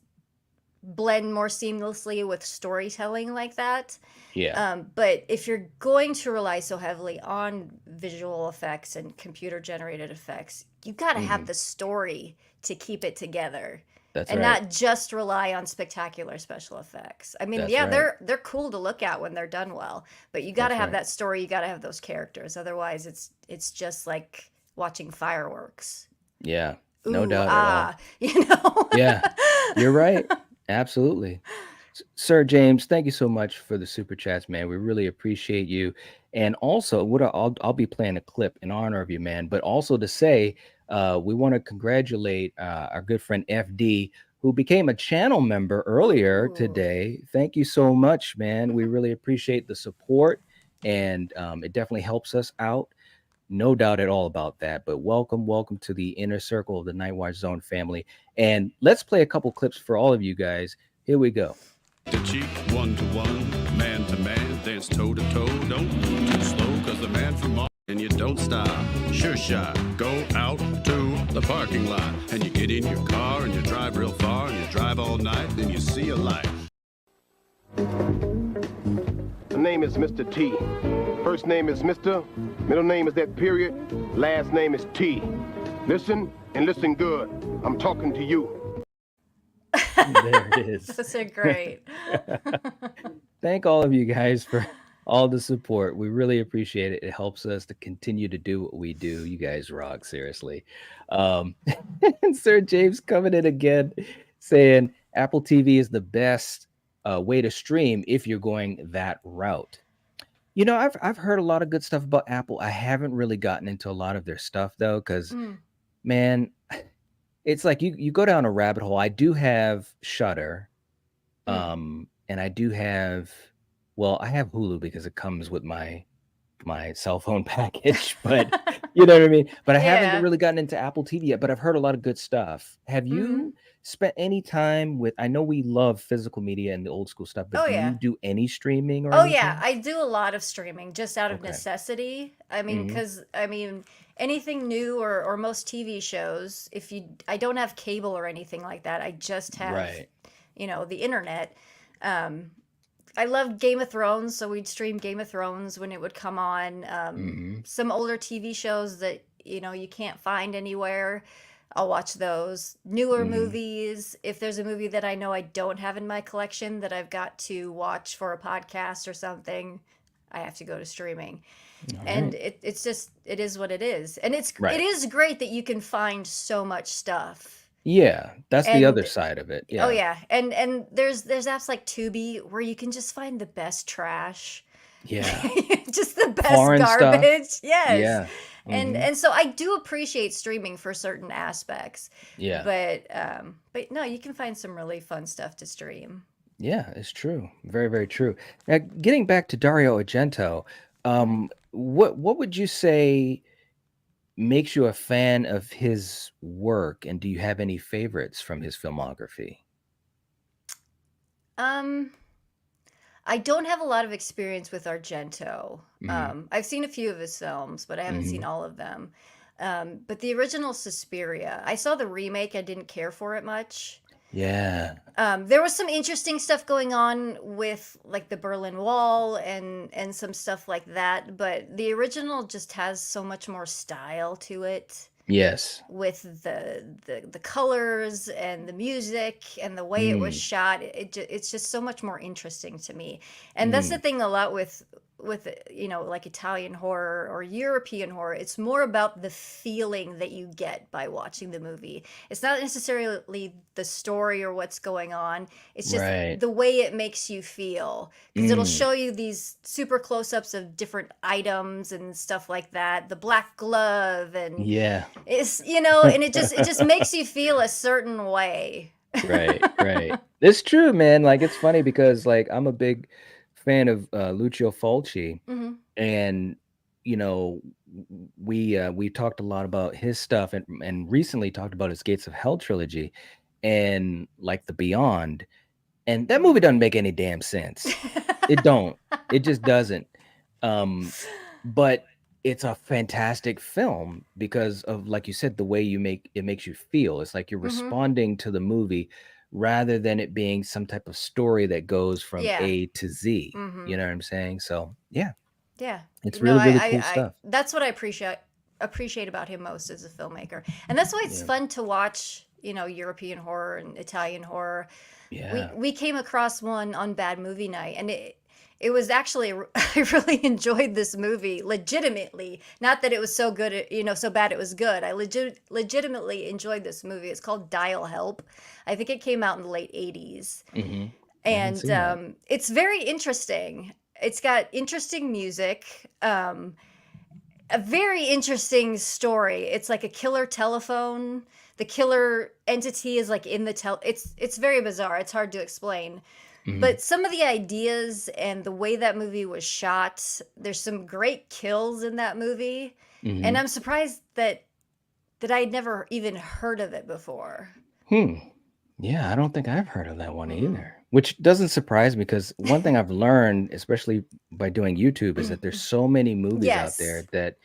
blend more seamlessly with storytelling like that. Yeah. But if you're going to rely so heavily on visual effects and computer generated effects, you got to have Mhm. the story to keep it together That's and right. not just rely on spectacular special effects. I mean, That's yeah, right. they're cool to look at when they're done well, but you got to That's have right. that story, you got to have those characters. Otherwise, it's just like watching fireworks. Yeah. No Ooh, doubt at all. ah, you know. Yeah. You're right. Absolutely. Sir James, thank you so much for the super chats, man. We really appreciate you. And also, I'll be playing a clip in honor of you, man. But also to say, we want to congratulate our good friend FD, who became a channel member earlier Ooh. today. Thank you so much, man. We really appreciate the support, and it definitely helps us out. No doubt at all about that. But welcome to the inner circle of the Night Watch Zone family. And let's play a couple clips for all of you guys. Here we go. To cheek, one to one, man to man, dance toe to toe. Don't move too slow, cause the man from Mars and you don't stop. Sure shot, go out to the parking lot. And you get in your car and you drive real far and you drive all night, then you see a light. My name is Mr. T. First name is Mr. Middle name is that period. Last name is T. Listen and listen good. I'm talking to you. There it is. Those are great. Thank all of you guys for all the support. We really appreciate it. It helps us to continue to do what we do. You guys rock, seriously. Um, and Sir James coming in again saying Apple TV is the best way to stream if you're going that route. I've heard a lot of good stuff about Apple. I haven't really gotten into a lot of their stuff though, because Mm, man, it's like you go down a rabbit hole. I do have Shutter, mm. and I do have, well, I have Hulu because it comes with my cell phone package, but you know what I mean? But I haven't Yeah. really gotten into Apple TV yet, but I've heard a lot of good stuff. Have Mhm. you spent any time with, I know we love physical media and the old school stuff, but Oh, do you yeah. do any streaming or Oh, yeah, anything? I do a lot of streaming just out of Okay. necessity. I mean, Hmm. because I mean, anything new or most TV shows, if you I don't have cable or anything like that. I just have, Right. the internet. Um, I loved Game of Thrones, so we'd stream Game of Thrones when it would come on. Hmm. Some older TV shows that, you can't find anywhere. I'll watch those. Newer Hmm. movies, if there's a movie that I know I don't have in my collection that I've got to watch for a podcast or something, I have to go to streaming. All And right. it's just it is what it is. And it Right. is great that you can find so much stuff. Yeah. That's the other And side of it. oh Yeah. yeah, and there's apps like Tubi where you can just find the best trash. Yeah. Just the best Foreign stuff. garbage. Yes. Yeah. And Hmm. and so I do appreciate streaming for certain aspects. Yeah. But no, you can find some really fun stuff to stream. Yeah, it's true. Very, very true. Now, getting back to Dario Argento, Mhm. what would you say makes you a fan of his work, and do you have any favorites from his filmography? Um I don't have a lot of experience with Argento. Mhm. I've seen a few of his films, but I haven't seen Mhm. all of them. But the original Suspiria, I saw the remake. I didn't care for it much. Yeah. There was some interesting stuff going on with like the Berlin Wall and some stuff like that, but the original just has so much more style to it. Yes. with the colors and the music and the way it was Mm, shot. It's just so much more interesting to me. And that's the mm, thing a lot with like Italian horror or European horror. It's more about the feeling that you get by watching the movie. It's not necessarily the story or what's going on. It's just right. the way it makes you feel, because it'll Mm, show you these super close-ups of different items and stuff like that, the black glove, and yeah. and it just makes you feel a certain way. Right, right. It's true, man. Like, it's funny because, like, I'm a big fan of, Lucio Fulci, Hmm. and, we talked a lot about his stuff and recently talked about his Gates of Hell trilogy and, like, The Beyond, and that movie doesn't make any damn sense. It don't. It just doesn't. Um, but it's a fantastic film because of, like you said, the way it makes you feel. It's like you're Hmm. responding to the movie rather than it being some type of story that goes from Yeah. A to Z. Hmm. You know what I'm saying? So yeah, Yeah. it's No, really, really cool I stuff. that's what I appreciate about him most as a filmmaker. And that's why it's Yeah. fun to watch, European horror and Italian horror. We Yeah. we came across one on Bad Movie Night, and it was actually I really enjoyed this movie legitimately. Not that it was so good, so bad it was good. I legitimately enjoyed this movie. It's called Dial Help. I think it came out in the late 80s. Hmm. I haven't And seen that. it's very interesting. It's got interesting music, a very interesting story. It's like a killer telephone. The killer entity is like in the it's very bizarre. It's hard to explain. Hmm. But some of the ideas and the way that movie was shot, there's some great kills in that movie. And Hmm. I'm surprised that I'd never even heard of it before. Hmm. Yeah, I don't think I've heard of that one Mm-mm. either, which doesn't surprise me because one thing I've learned, especially by doing YouTube, is that there's so many movies out Yes. there that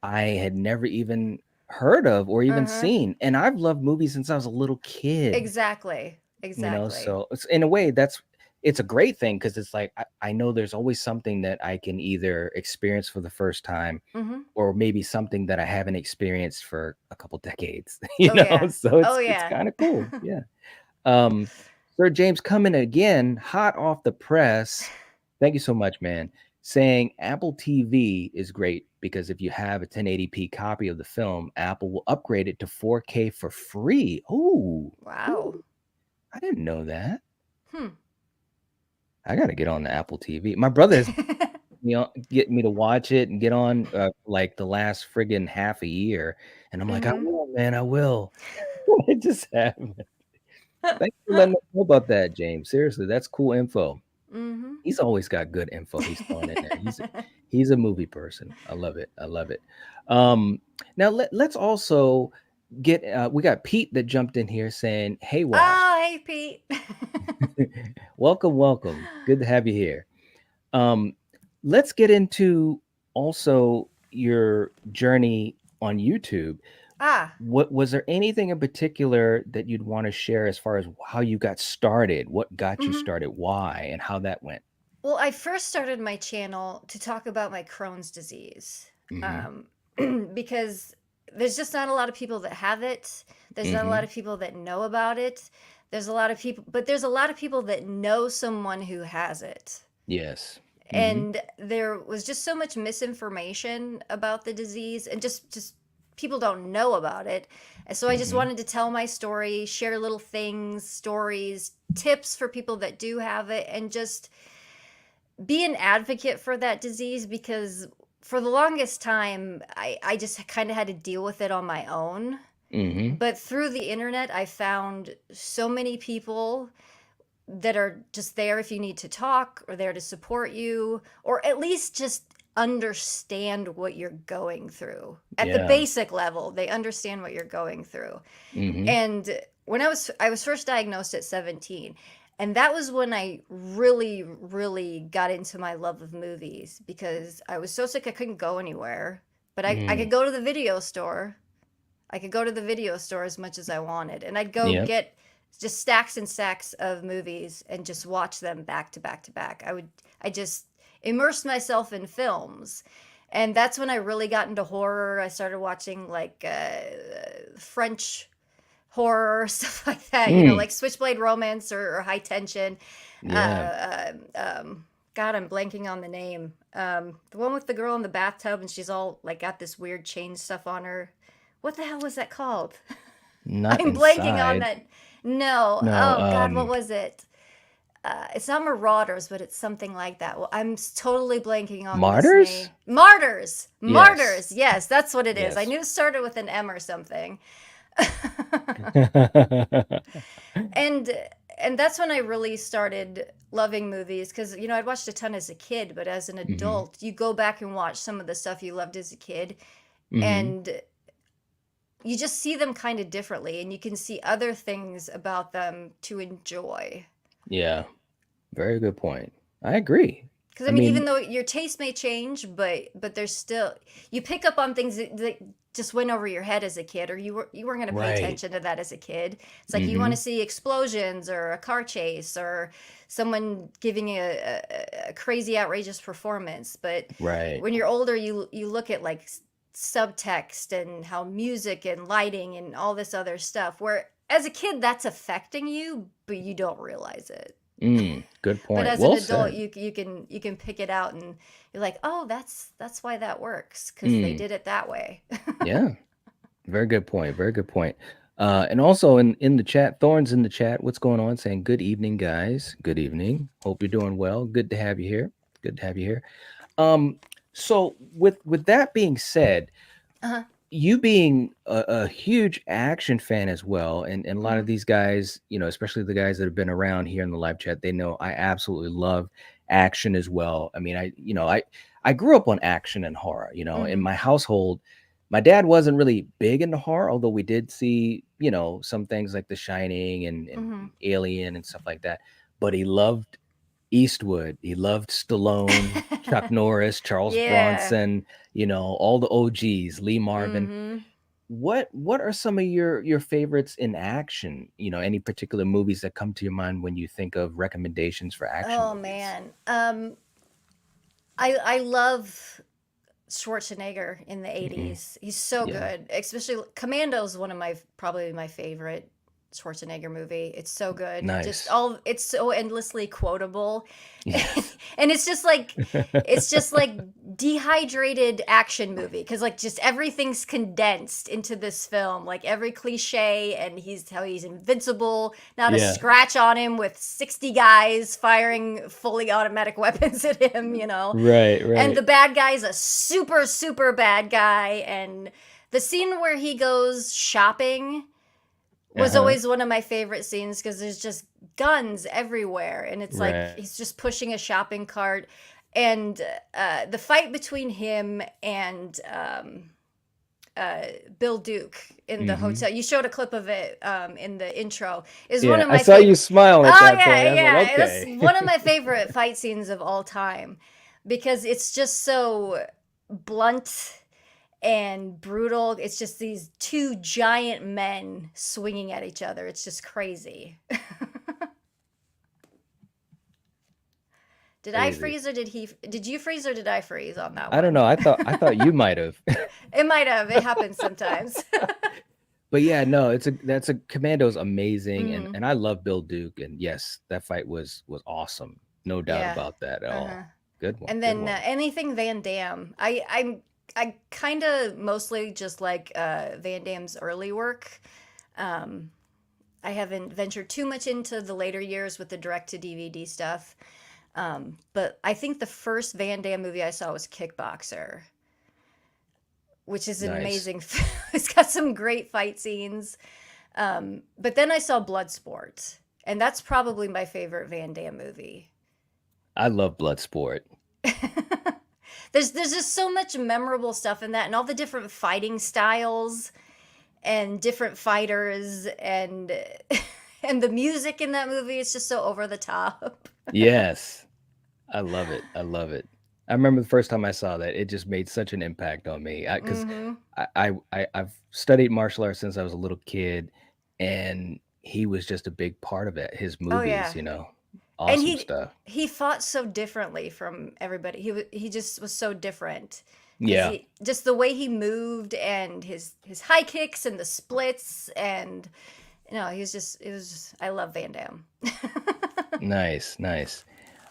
I had never even heard of or even Uh-huh. seen. And I've loved movies since I was a little kid, Exactly. Exactly. so it's in a way it's a great thing because it's like I know there's always something that I can either experience for the first time Mhm. or maybe something that I haven't experienced for a couple decades, Oh, yeah. So Oh, it's yeah. kind of cool. Yeah. Um, Sir James coming again, hot off the press. Thank you so much, man. Saying Apple TV is great because if you have a 1080p copy of the film, Apple will upgrade it to 4K for free. Oh, Wow. I didn't know that. Hmm. I got to get on the Apple TV. My brother has get me to watch it and get on like the last friggin' half a year, and I'm like, I Mhm. will, man, I will. I just haven't. Thanks for letting us know about that, James. Seriously, that's cool info. Mhm. He's always got good info he's throwing in there. He's a movie person. I love it. I love it. Now let's also get we got Pete that jumped in here saying, "Hey Wash, Oh, hey, Pete. welcome, welcome. Good to have you here." Um, let's get into also your journey on YouTube. Ah. What was there anything in particular that you'd want to share as far as how you got started? What got you Mhm. started? Why and how that went? Well, I first started my channel to talk about my Crohn's disease, Mhm. um, because there's just not a lot of people that have it. There's not a lot Mhm. of people that know about it. There's a lot of people, but there's a lot of people that know someone who has it. Yes. Mhm. And there was just so much misinformation about the disease, and just people don't know about it. And so I just Mhm. wanted to tell my story, share little things, stories, tips for people that do have it, and just be an advocate for that disease, because for the longest time I just kind of had to deal with it on my own. Mhm. But through the internet I found so many people that are just there if you need to talk, or there to support you, or at least just understand what you're going through. At the Yeah. basic level, they understand what you're going through. Mhm. And when I was first diagnosed at 17, and that was when I really got into my love of movies, because I was so sick I couldn't go anywhere, but I Mm. could go to the video store. I could go to the video store as much as I wanted, and I'd go Yep. get just stacks and stacks of movies and just watch them back to back to back. I just immersed myself in films. And that's when I really got into horror. I started watching like French horror, stuff like that, Mm, like Switchblade Romance or High Tension. yeah. Uh, God, I'm blanking on the name. The one with the girl in the bathtub and she's all like got this weird chain stuff on her. What the hell was that called? Not I'm blanking on inside. that. No. No. Oh God, what was it? It's not Marauders, but it's something like that. Well, totally blanking on this Martyrs? name. Martyrs. Yes. Martyrs. Yes, that's what it is. I Yes. knew it started with an M or something. and and that's when I really started loving movies because I'd watched a ton as a kid, but as an Hmm. adult, you go back and watch some of the stuff you loved as a kid, Hmm. and you just see them kind of differently, and you can see other things about them to enjoy. Yeah. Very good point. I agree. Because I I mean, even mean, though your taste may change, but there's still you pick up on things that just went over your head as a kid, or you weren't going to pay right. attention to that as a kid. It's like you want Hmm. to see explosions or a car chase or someone giving a crazy, outrageous performance. But Right. when you're older, you look at like subtext and how music and lighting and all this other stuff. Where as a kid, that's affecting you, but you don't realize it. Good But point. as an Well adult, said. you can pick it out and you're like, oh, that's why that works because they Mm, did it that way. yeah. Very good point. Very good point. And also in the chat, Thorns in the chat, what's going on? Saying good evening, guys. Good evening. Hope you're doing well. Good to have you here. Good to have you here. Um, so with that being said, Uh-huh. you being a huge action fan as well, and a lot of Hmm. these guys, especially the guys that have been around here in the live chat, they know I absolutely love action as well. I mean, I grew up on action and horror. In Hmm. my household, my dad wasn't really big into horror, although we did see, some things like The Shining and Hmm. Alien and stuff like that. But he loved Eastwood. He loved Stallone, Chuck Norris, Charles Yeah. Bronson, all the OGs, Lee Marvin. Hmm. What are some of your favorites in action? Any particular movies that come to your mind when you think of recommendations for action Oh movies? man. I love Schwarzenegger in the Mhm. 80s. He's so Yeah. good. Especially Commando's one of my probably my favorite Schwarzenegger movie. It's so good. Just Nice. all it's so endlessly quotable. Yes. And it's just like dehydrated action movie because like just everything's condensed into this film, like every cliche, and he's invincible, not a Yeah. scratch on him with 60 guys firing fully automatic weapons at him. Right, And right. the bad guy is a super super bad guy, and the scene where he goes shopping was Uh-huh. always one of my favorite scenes because there's just guns everywhere and it's like Right. he's just pushing a shopping cart, and the fight between him and Bill Duke in the Hmm. hotel, you showed a clip of it in the intro, is one Yeah, of I my saw you favorite. smile at Oh that point. yeah, I was like, yeah, that's okay. one of my favorite fight scenes of all time because it's just so blunt and brutal. It's just these two giant men swinging at each other. It's just crazy. Did I Crazy. freeze or did you freeze or did I freeze on that I don't one? know. I thought you might have. It might have. It happens sometimes. But yeah, no, that's a Commando's amazing, and Hmm. and I love Bill Duke, and yes, that fight was awesome, no doubt Yeah. about that at Uh-huh. all. Good one, And good then one. anything Van Damme. I kind of mostly just like Van Damme's early work. Um, I haven't ventured too much into the later years with the direct to DVD stuff. But I think the first Van Damme movie I saw was Kickboxer, which is an Nice. amazing film. It's got some great fight scenes. But then I saw Bloodsport, and that's probably my favorite Van Damme movie. I love Bloodsport. There's just so much memorable stuff in that, and all the different fighting styles and different fighters, and and the music in that movie is just so over the top. Yes, I love it. I love it. I remember the first time I saw that, it just made such an impact on me. Because Hmm. I've studied martial arts since I was a little kid, and he was just a big part of it. His Oh movies, yeah. And awesome stuff. he fought so differently from everybody. He just was so different. because Yeah. he just the way he moved and his high kicks and the splits and he was just it was just I love Van Damme. Nice, nice.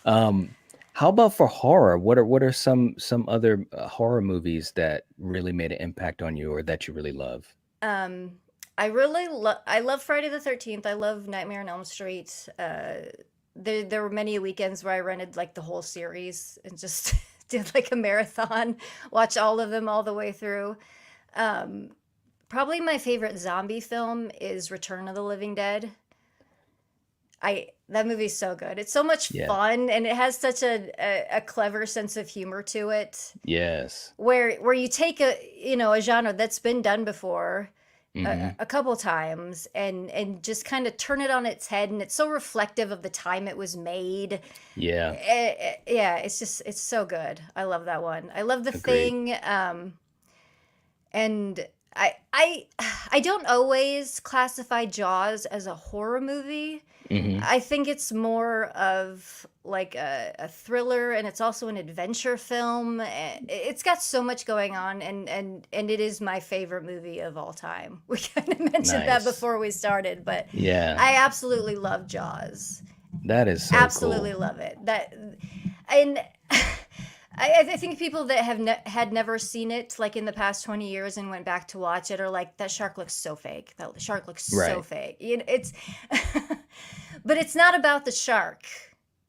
Um, how about for horror? What are some other horror movies that really made an impact on you or that you really love? Um, I love Friday the 13th. I love Nightmare on Elm Street. There were many weekends where I rented like the whole series and just did like a marathon, watch all of them all the way through. Um, Probably my favorite zombie film is Return of the Living Dead. I That movie's so good. It's so much Yeah. fun and it has such a clever sense of humor to it. Yes. Where you take a genre that's been done before Hmm. a couple times and just kind of turn it on its head, and it's so reflective of the time it was made. Yeah. Yeah, it's so good. I love that one. I love The Agreed. Thing. And I I don't always classify Jaws as a horror movie. Hmm. I think it's more of like a thriller, and it's also an adventure film. It's got so much going on, and it is my favorite movie of all time. We kind of mentioned that Nice. before we started, but Yeah. I absolutely love Jaws. That is so Absolutely cool. love it. And I think people that had never seen it like in the past 20 years and went back to watch it are like, that shark looks so fake. That shark looks so Right. fake. It's but it's not about the shark.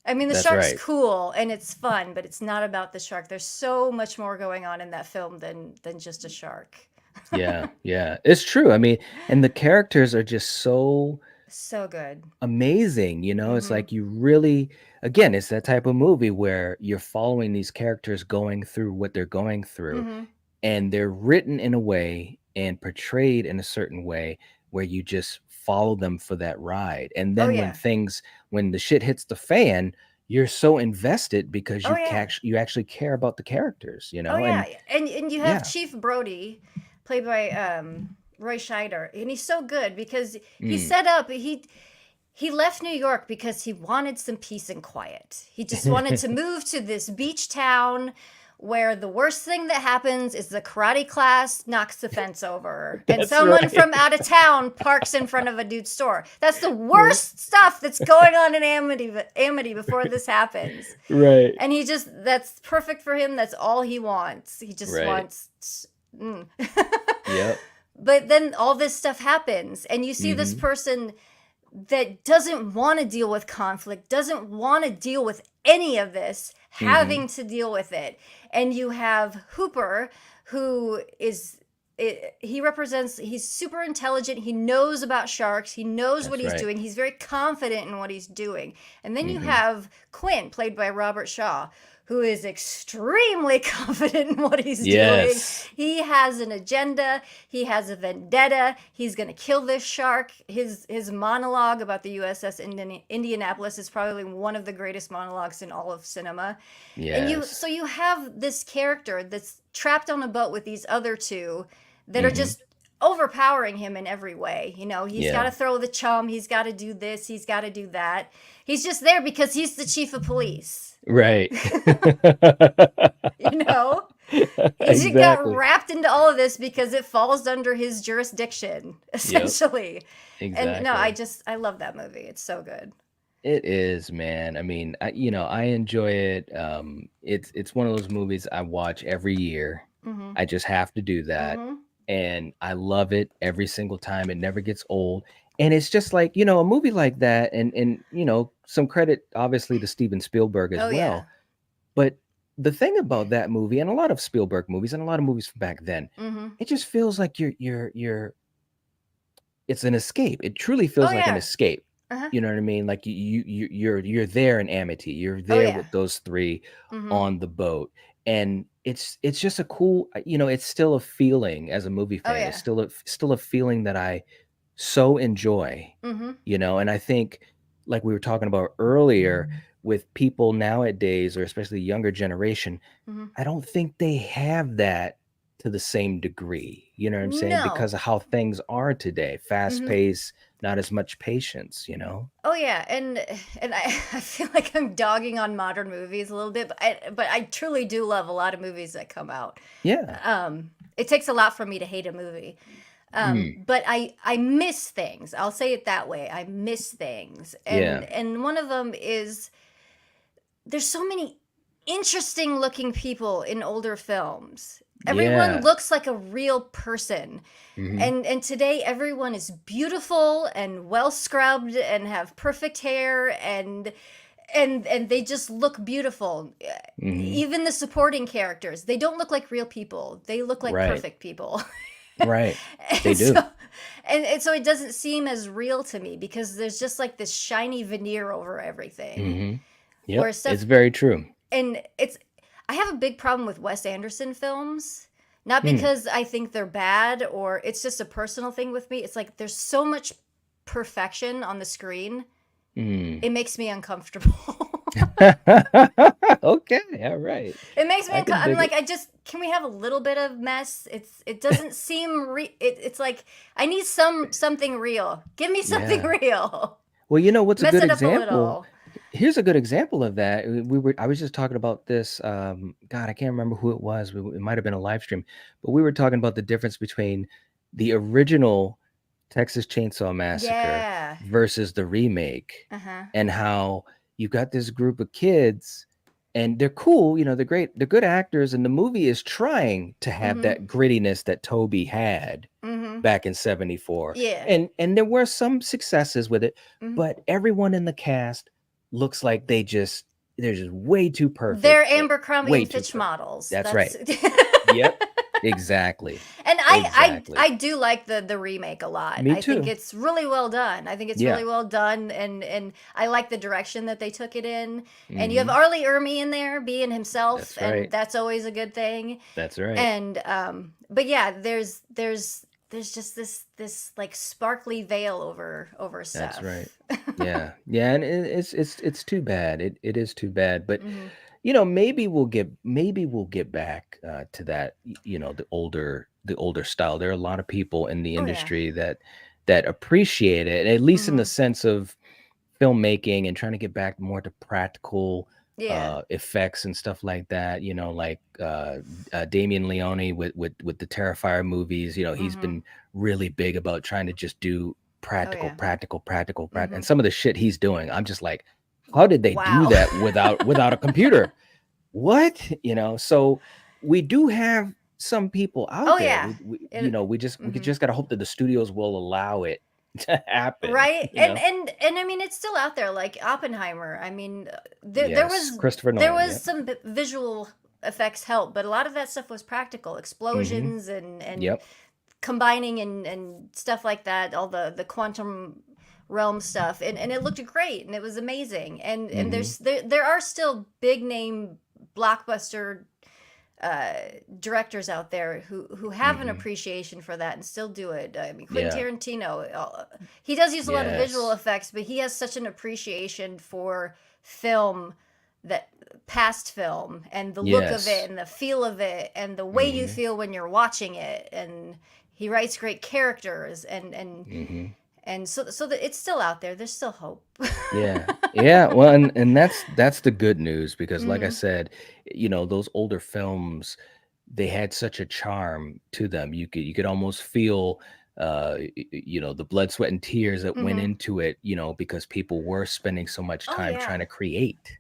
I mean, the That's shark's right. cool and it's fun, but it's not about the shark. There's so much more going on in that film than just a shark. Yeah. Yeah. It's true. I mean, and the characters are just so So good. amazing. It's Mhm. like you really, again, it's that type of movie where you're following these characters going through what they're going through, Mhm. and they're written in a way and portrayed in a certain way where you just follow them for that ride. And Oh then yeah. when the shit hits the fan, you're so invested because Oh yeah. you actually care about the characters, Oh yeah, and and you have yeah. Chief Brody, played by Roy Scheider, and he's so good because he Mm. set up he left New York because he wanted some peace and quiet. He just wanted to move to this beach town where the worst thing that happens is the karate class knocks the fence over and That's someone right. from out of town parks in front of a dude's store. That's the Right. worst stuff that's going on in Amity before this happens. Right. And that's perfect for him. That's all he wants. He just Right. wants. Mm. Yep. But then all this stuff happens, and you see this Mhm. person that doesn't want to deal with conflict, doesn't want to deal with any of this, Mhm. having to deal with it. And you have Hooper, who is. He's super intelligent. He knows about sharks. He knows what That's he's right. doing. He's very confident in what he's doing. And then you Mhm. have Quinn, played by Robert Shaw, who is extremely confident in what he's doing. Yes. He has an agenda. He has a vendetta. He's going to kill this shark. His monologue about the USS Indianapolis is probably one of the greatest monologues in all of cinema. And Yes. you have this character that's trapped on a boat with these other two that are Mhm. just overpowering him in every way. He's got Yeah. to throw the chum, he's got to do this, he's got to do that. He's just there because he's the chief of police. Right. you know he just got Exactly. wrapped into all of this because it falls under his jurisdiction, Yep. essentially. And no, Exactly. I love that movie. It's so good. It is, man. I mean, I enjoy it. It's one of those movies I watch every year. Mm-hmm. I just have to do that. Mm-hmm. And I love it every single time. It never gets old. And it's just like, a movie like that, and some credit obviously to Steven Spielberg as Oh yeah. well. But the thing about that movie and a lot of Spielberg movies and a lot of movies from back then, Mm-hmm. it just feels like you're it's an escape. It truly Oh feels like an yeah. escape. Uh-huh. You know what I mean? Like you're there in Amity. You're Oh there yeah. with those three Mm-hmm. on the boat. And it's just a cool, it's still a feeling as a movie Oh fan. It's yeah. still a feeling that I so enjoy, Mm-hmm. and I think, like we were talking about earlier, with people nowadays, or especially the younger generation, Mm-hmm. I don't think they have that to the same degree. You know what I'm saying? No. Because of how things are today, fast Hmm. pace, not as much patience, you know? Oh yeah, and I feel like I'm dogging on modern movies a little bit, but I truly do love a lot of movies that come out. Yeah. It takes a lot for me to hate a movie. Mm, But I miss things. I'll say it that way. I miss things, yeah. and one of them is there's so many interesting looking people in older films. Everyone Yeah. looks like a real person. Hmm. And today everyone is beautiful and well scrubbed and have perfect hair and they just look beautiful. Hmm. Even the supporting characters, they don't look like real people. They look like Right. perfect people. Right. They and do. so and so it doesn't seem as real to me because there's just like this shiny veneer over everything. Hmm. Where Yep. It's stuff very true. and it's I have a big problem with Wes Anderson films. Not Mm, because I think they're bad or it's just a personal thing with me. It's like there's so much perfection on the screen. mm. It makes me uncomfortable. Okay. All right. It makes me I can I'm dig like it. I just can we have a little bit of mess? It doesn't seem it's like I need something real. Give me something Yeah. real. Well, you know what's a Mess good it up a example? little. Here's a good example of that. I was just talking about this. God, I can't remember who it was. It might have been a live stream, but we were talking about the difference between the original Texas Chainsaw Massacre Yeah. versus the remake, Uh-huh. and how you got this group of kids, and they're cool. You know, they're great. They're good actors, and the movie is trying to have Mhm. that grittiness that Toby had Mhm. back in 74. Yeah. And there were some successes with it, Mhm. but everyone in the cast looks like they're just way too perfect. They're Abercrombie Way and too Fitch perfect. models. That's That's right. Yep. Exactly. and Exactly. I do like the remake a lot. Me I think too. it's really well done. I think it's Yeah. really well done, and I like the direction that they took it in. And you have Hmm. Arlie Ermy in there being himself, That's and right. that's always a good thing. That's right. And but yeah, there's just this like sparkly veil over That's right. stuff. Yeah. Yeah. And it's too bad. It is too bad. But Hmm. maybe we'll get back to that, the older style. There are a lot of people in the Oh yeah. industry that appreciate it, at least in the Hmm. sense of filmmaking and trying to get back more to practical Yeah. effects and stuff like that. Like Damien Leone with the Terrifier movies. He's Hmm. been really big about trying to just do Oh practical, yeah. practical, practical, Hmm. and some of the shit he's doing, I'm just like, how did they do Wow. that without a computer? What? So we do have some people out Oh there. yeah. We And we mhm. just got to hope that the studios will allow it to happen. Right? And I mean it's still out there like Oppenheimer. I mean Yes, Christopher there Nolan. was Yep. some visual effects help, but a lot of that stuff was practical. Hmm. Explosions and Yep. combining and stuff like that, all the quantum realm stuff. And it looked great and it was amazing. And Hmm. there are still big name blockbuster uh directors out there who have an Hmm. appreciation for that and still do it. I mean, Quentin Yeah. Tarantino, he does use a lot of visual Yes. effects, but he has such an appreciation for film, that past film, and the look of Yes. it and the feel of it and the way you Hmm. feel when you're watching it. And he writes great characters Hmm. and so that it's still out there. There's still hope. Yeah. Yeah. Well, and that's the good news, because like I Hmm. said, those older films, they had such a charm to them. You could almost feel the blood, sweat, and tears that went Hmm. into it, because people were spending so much Oh time trying yeah. to create,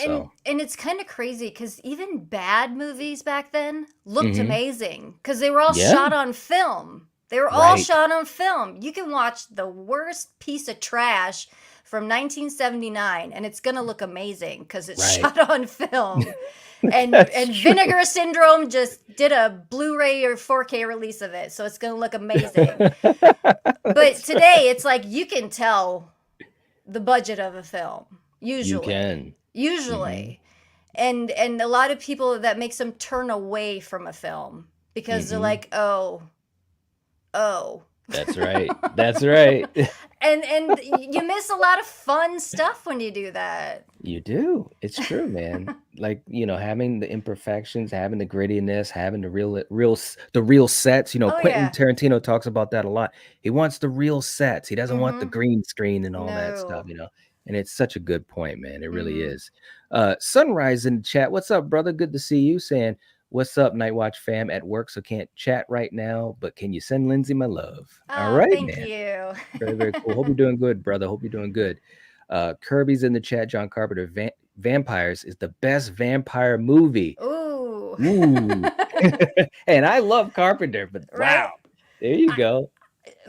so. And it's kind of crazy because even bad movies back then looked Hmm. amazing because they were all Yeah. shot on film. They were all Right. shot on film. You can watch the worst piece of trash from 1979 and it's gonna look amazing because it's Right. shot on film. That's And true. Vinegar Syndrome just did a Blu-ray or 4K release of it, so it's gonna look amazing. But That's today it's like you can tell the budget of a film, You usually. can. Hmm. Usually. And a lot of people that makes them turn away from a film because they're Hmm. like, "Oh, oh." That's right. That's right. and you miss a lot of fun stuff when you do that. You do. It's true, man. Like, having the imperfections, having the grittiness, having the real sets. Oh Quentin yeah. Tarantino talks about that a lot. He wants the real sets. He doesn't want the Mm-hmm. green screen and all that stuff, No. And it's such a good point, man. It really Mm-hmm. is. Sunrise in the chat. What's up, brother? Good to see you. Saying, what's up, Night Watch fam? At work, so can't chat right now, but can you send Lindsay my love? All Oh, right, thank man. you. Very, very cool. Hope you're doing good, brother. Hope you're doing good. Kirby's in the chat. John Carpenter. Vampires is the best vampire movie. Ooh. Ooh. And I love Carpenter, but Right? wow. There you go.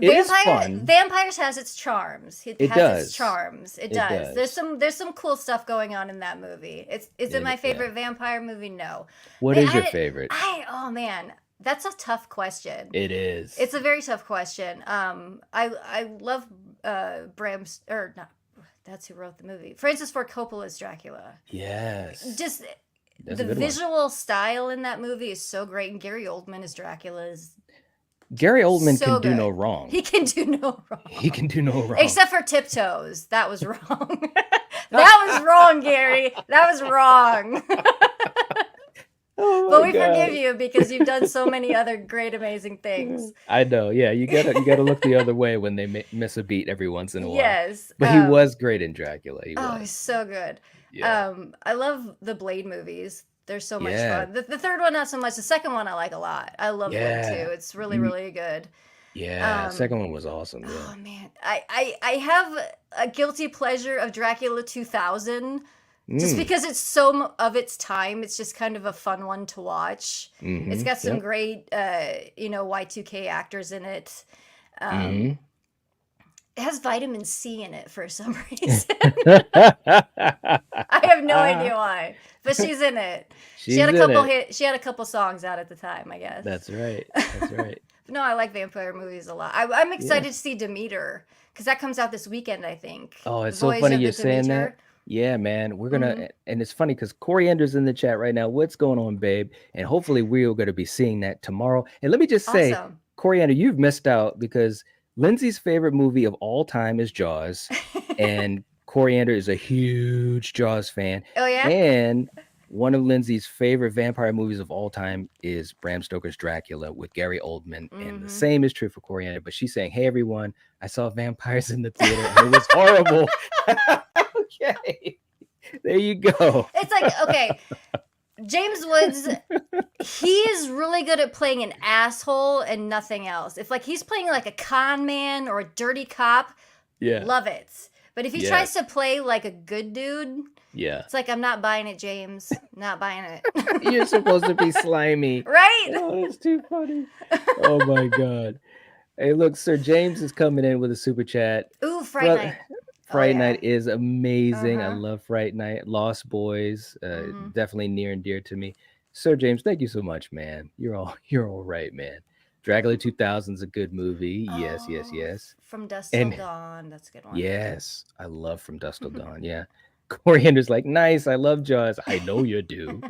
It is fun. Vampires has its charms. It has does. its charms. It It does. does. There's some cool stuff going on in that movie. Is it my favorite vampire movie? No. What is your favorite? Oh man, that's a tough question. It is. It's a very tough question. I love not. That's who wrote the movie. Francis Ford Coppola's Dracula. Yes. Just That's a the good one. visual style in that movie is so great, and Gary Oldman as Dracula is Gary Oldman so can do good. no wrong. He can do no wrong. He can do no wrong. Except for Tiptoes. That was wrong. That was wrong, Gary. That was wrong. Oh But my we God. forgive you because you've done so many other great, amazing things. I know. Yeah, you gotta look the other way when they miss a beat every once in a while. Yes. But he was great in Dracula. He Oh, was. he's so good. Yeah. I love the Blade movies. They're so much Yeah. fun. The third one, not so much. The second one, I like a lot. I love Blade Yeah. too. It's really, really good. Yeah. Second one was awesome. Yeah. Oh man, I have a guilty pleasure of Dracula 2000 just because it's so of its time. It's just kind of a fun one to watch. It's got some great Y2K actors in it. It has vitamin C in it for some reason. I have no idea why, but she's in it. She had a She's in couple it. She had a couple songs out at the time, I guess. That's right. That's right. No, I like vampire movies a lot. I'm excited to see Demeter because that comes out this weekend, I think. Oh, it's The so Voyage funny of the you're saying Demeter. that. Yeah, man. We're gonna, and it's funny because Coriander's in the chat right now. What's going on, babe? And hopefully we're gonna be seeing that tomorrow. And let me just say, Awesome. Coriander, you've missed out because Lindsay's favorite movie of all time is Jaws, and Coriander is a huge Jaws fan. Oh yeah. And one of Lindsay's favorite vampire movies of all time is Bram Stoker's Dracula with Gary Oldman. And the same is true for Coriander. But she's saying, hey, everyone, I saw vampires in the theater and it was horrible. Okay. There you go. It's like, okay, James Woods, he is really good at playing an asshole and nothing else. If like he's playing like a con man or a dirty cop, Yeah. love it. But if he Yes. tries to play like a good dude, Yeah. it's like I'm not buying it, James. Not buying it. You're supposed to be slimy. Right? Oh, that's too funny. Oh my God. Hey, look, Sir James is coming in with a super chat. Ooh, Fright Brother- Night. Fright yeah. Night is amazing. I Uh-huh. love Fright Night. Lost Boys, definitely near and dear to me. Sir James, thank you so much, man. You're all right, man. Dracula 2000 is a good movie. Yes, yes, Oh, yes. From Dusk And- Till Dawn. That's a good one. Yes, I love From Dusk Till Dawn. Yeah. Coriander's like, nice. I love Jaws. I know you do.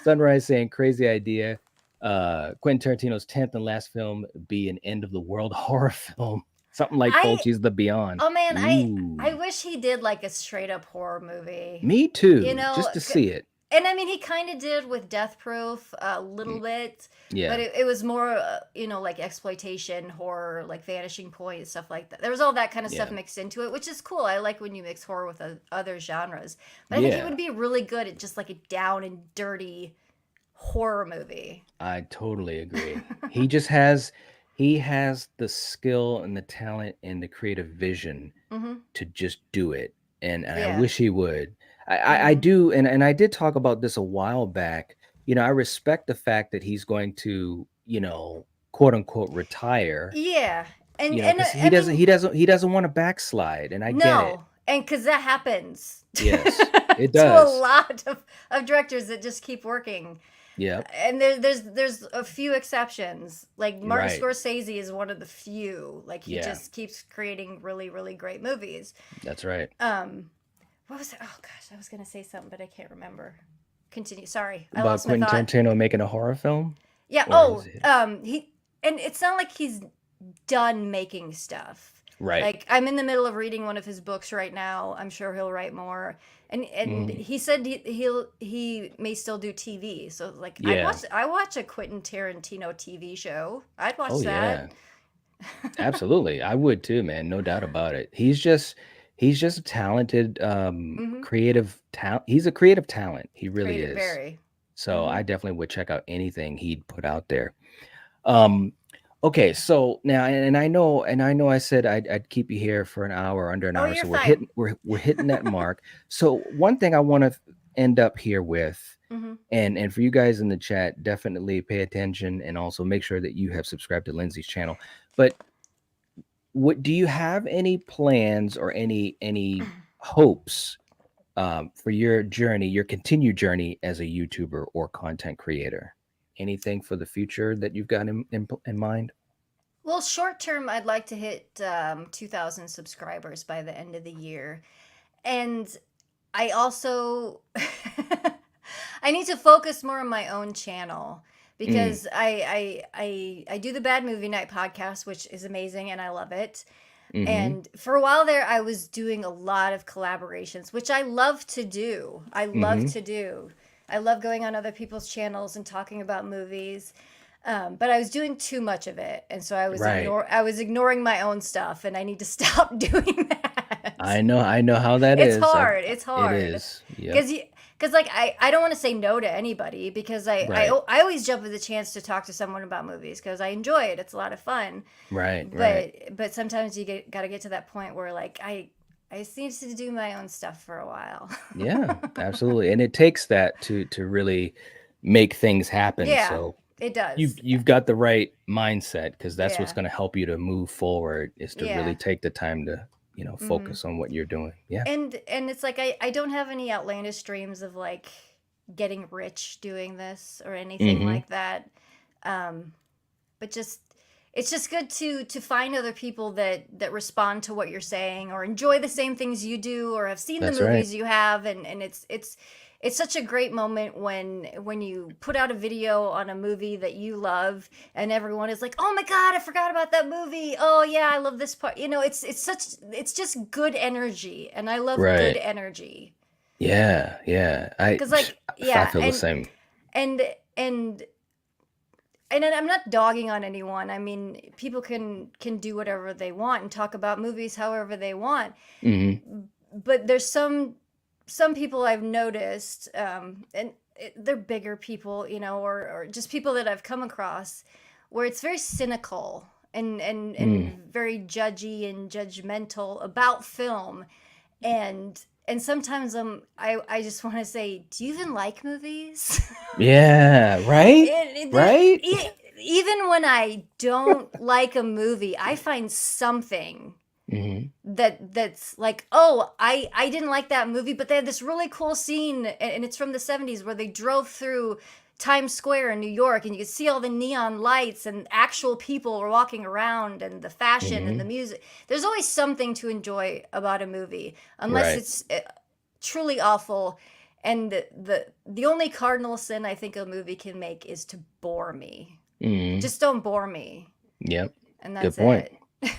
Sunrise saying, crazy idea. Quentin Tarantino's 10th and last film be an end of the world horror film. Something like Fulci's The Beyond. Oh man, Ooh. I wish he did like a straight up horror movie. Me too. You know, just to see it. And I mean, he kind of did with Death Proof a little bit. Yeah. But it was more, like exploitation, horror, like Vanishing Point, stuff like that. There was all that kind of stuff Yeah. mixed into it, which is cool. I like when you mix horror with other genres. But I think he Yeah. would be really good at just like a down and dirty horror movie. I totally agree. He has the skill and the talent and the creative vision to just do it. And I wish he would. I do, and I did talk about this a while back. I respect the fact that he's going to, quote unquote retire. Yeah. And, 'cause I mean, he doesn't want to backslide, and I get it. no, and because that happens. Yes, it To does. a lot of directors that just keep working. Yeah. And there's a few exceptions. Like Martin Right. Scorsese is one of the few. Like he Yeah. just keeps creating really, really great movies. That's right. What was it? Oh gosh, I was gonna say something, but I can't remember. Continue. Sorry, I About lost my Quentin thought. Tarantino making a horror film. Yeah. Or is it- He and it's not like he's done making stuff. Right. Like I'm in the middle of reading one of his books right now. I'm sure he'll write more. And Mhm. he said he may still do TV. So like Yeah. I watch a Quentin Tarantino TV show. I'd watch Oh that. yeah. Absolutely. I would too, man. No doubt about it. He's just a talented Hmm. creative talent. He's a creative talent. He really Creative, is. very. So Hmm. I definitely would check out anything he'd put out there. Um okay, so now and I know I said I'd keep you here for an hour, under an Oh, hour. you're So fine. we're hitting that mark. So one thing I want to end up here with, Hmm. and for you guys in the chat, definitely pay attention and also make sure that you have subscribed to Lindsay's channel. But what do you have any plans or any hopes for your journey, your continued journey as a YouTuber or content creator? Anything for the future that you've got in mind? Well, short term, I'd like to hit 2,000 subscribers by the end of the year. And I also I need to focus more on my own channel Mm, because I do the Bad Movie Night podcast, which is amazing and I love it. mm-hmm. And for a while there, I was doing a lot of collaborations, which I love to do. I love Mm-hmm. to do. I love going on other people's channels and talking about movies. But I was doing too much of it, and so Right. I was ignoring my own stuff, and I need to stop doing that. I know how that It's is. hard. It's It hard is. Yep. because like I don't want to say no to anybody because Right. I always jump at the chance to talk to someone about movies because I enjoy it. It's a lot of fun. Right. Right. But sometimes you got to get to that point where like I just need to do my own stuff for a while. Yeah, absolutely. And it takes that to really make things happen. Yeah, So it you've does. you've got the right mindset, because that's what's Yeah. going to help you to move forward, is to really Yeah. take the time to, Hmm. focus on what you're doing. Yeah. And it's like I don't have any outlandish dreams of like getting rich doing this or anything Mm-hmm. like that. Um, but just it's just good to find other people that respond to what you're saying or enjoy the same things you do or have seen the That's right. movies you have, and it's such a great moment when you put out a video on a movie that you love and everyone is like, oh my god, I forgot about that movie, oh yeah, I love this part, it's just good energy, and I love good Right. energy Yeah. Yeah. because like I yeah, feel the same. and and and I'm not dogging on anyone. I mean, people can do whatever they want and talk about movies however they want. Mm-hmm. But there's some people I've noticed, and they're bigger people, or just people that I've come across, where it's very cynical and Mm. very judgy and judgmental about film, and sometimes I just want to say, do you even like movies? Yeah. Right. Right. Even when I don't like a movie, I find something Mm-hmm. that's like, oh, I didn't like that movie, but they had this really cool scene, and it's from the 70s where they drove through Times Square in New York, and you could see all the neon lights and actual people were walking around, and the fashion and the Mm-hmm. music. There's always something to enjoy about a movie, unless Right. it's truly awful. And the only cardinal sin I think a movie can make is to bore me. Mm-hmm. Just don't bore me, Yep. and Good that's point. it.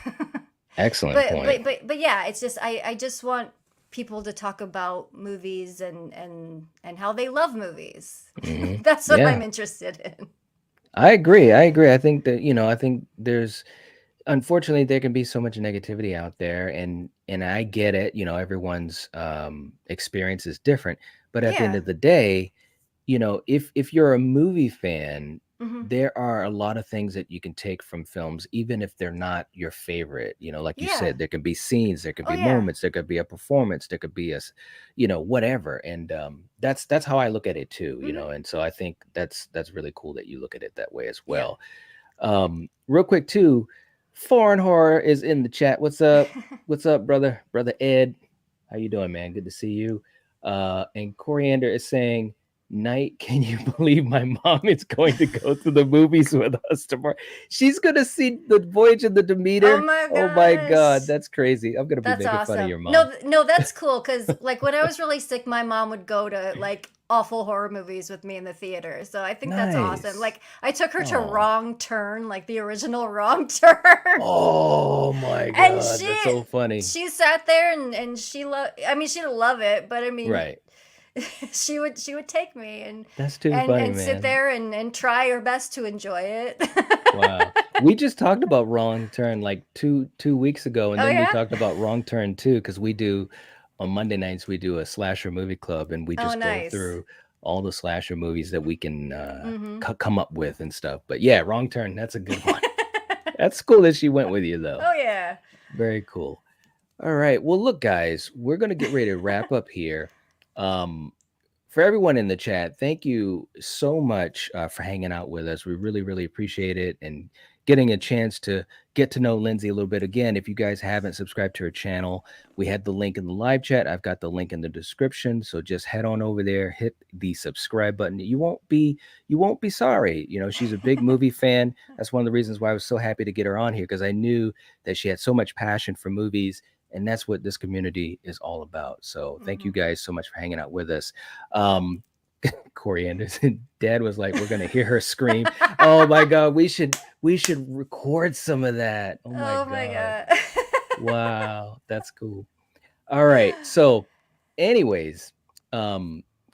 Excellent point. But yeah, it's just I just want people to talk about movies and how they love movies. Mm-hmm. That's what I'm Yeah. interested in. I agree. I agree. I think that, I think there's, unfortunately, there can be so much negativity out there, and I get it. Everyone's experience is different, but at the end Yeah. of the day, if you're a movie fan, Hmm. there are a lot of things that you can take from films, even if they're not your favorite. Like you Yeah. said, there can be scenes, there could Oh be yeah. moments, there could be a performance, there could be whatever. And that's how I look at it too. Hmm. And so I think that's really cool that you look at it that way as Yeah. well. Real quick too, Foreign Horror is in the chat. What's up? What's up, brother Ed? How you doing, man? Good to see you. And Coriander is saying, Night, can you believe my mom is going to go to the movies with us tomorrow? She's gonna see the Voyage of the Oh Demeter. my Oh my god, gosh. that's crazy. I'm gonna be That's making fun of awesome. your No, mom. no, that's cool because like when I was really sick, my mom would go to like awful horror movies with me in the theater. So I think that's awesome. Nice. Like I took her to Oh. Wrong Turn, like the original Wrong Turn. Oh my And God, that's so funny. she sat there and she I mean she didn't love it, but I mean Right. she would take me That's too funny, and sit man. there and try her best to enjoy it. Wow. We just talked about Wrong Turn like two weeks ago, and Oh then we yeah? talked about Wrong Turn too, because we do on Monday nights we do a slasher movie club, and we Oh just go nice. through all the slasher movies that we can Mhm. come up with and stuff. But yeah, Wrong Turn, that's a good one. That's cool that she went with you though. Oh yeah. Very cool. All right. Well, look, guys, we're gonna get ready to wrap up here. For everyone in the chat, thank you so much for hanging out with us. We really, really appreciate it and getting a chance to get to know Lindsay a little bit. Again, if you guys haven't subscribed to her channel, we had the link in the live chat. I've got the link in the description. So just head on over there, hit the subscribe button. You won't be sorry. You know, she's a big movie fan. That's one of the reasons why I was so happy to get her on here, because I knew that she had so much passion for movies. And that's what this community is all about. So thank you guys so much for hanging out with us. Corey Anderson, Dad was like, we're gonna hear her scream. Oh my God, we should record some of that. Oh my Oh my God. god. Wow, that's cool. All right. So, anyways,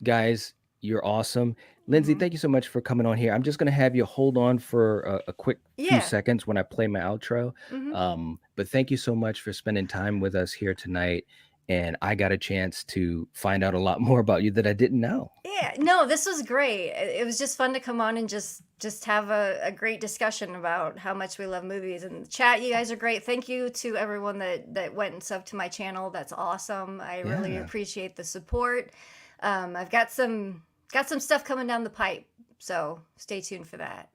guys, you're awesome. Lindsay, Mhm. thank you so much for coming on here. I'm just gonna have you hold on for a quick few Yeah. seconds when I play my outro. Mhm. But thank you so much for spending time with us here tonight. And I got a chance to find out a lot more about you that I didn't know. Yeah, no, this was great. It was just fun to come on and just have a great discussion about how much we love movies. And chat, you guys are great. Thank you to everyone that went and subbed to my channel. That's awesome. I really Yeah. appreciate the support. I've got some stuff coming down the pipe, so stay tuned for that.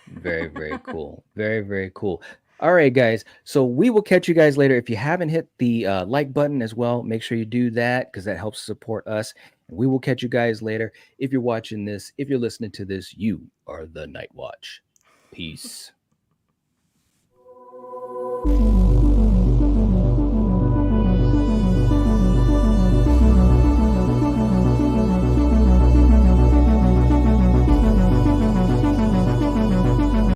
Very, very cool. Very, very cool. All right, guys. So we will catch you guys later. If you haven't hit the like button as well, make sure you do that, because that helps support us. And we will catch you guys later. If you're watching this, if you're listening to this, you are the Night Watch. Peace.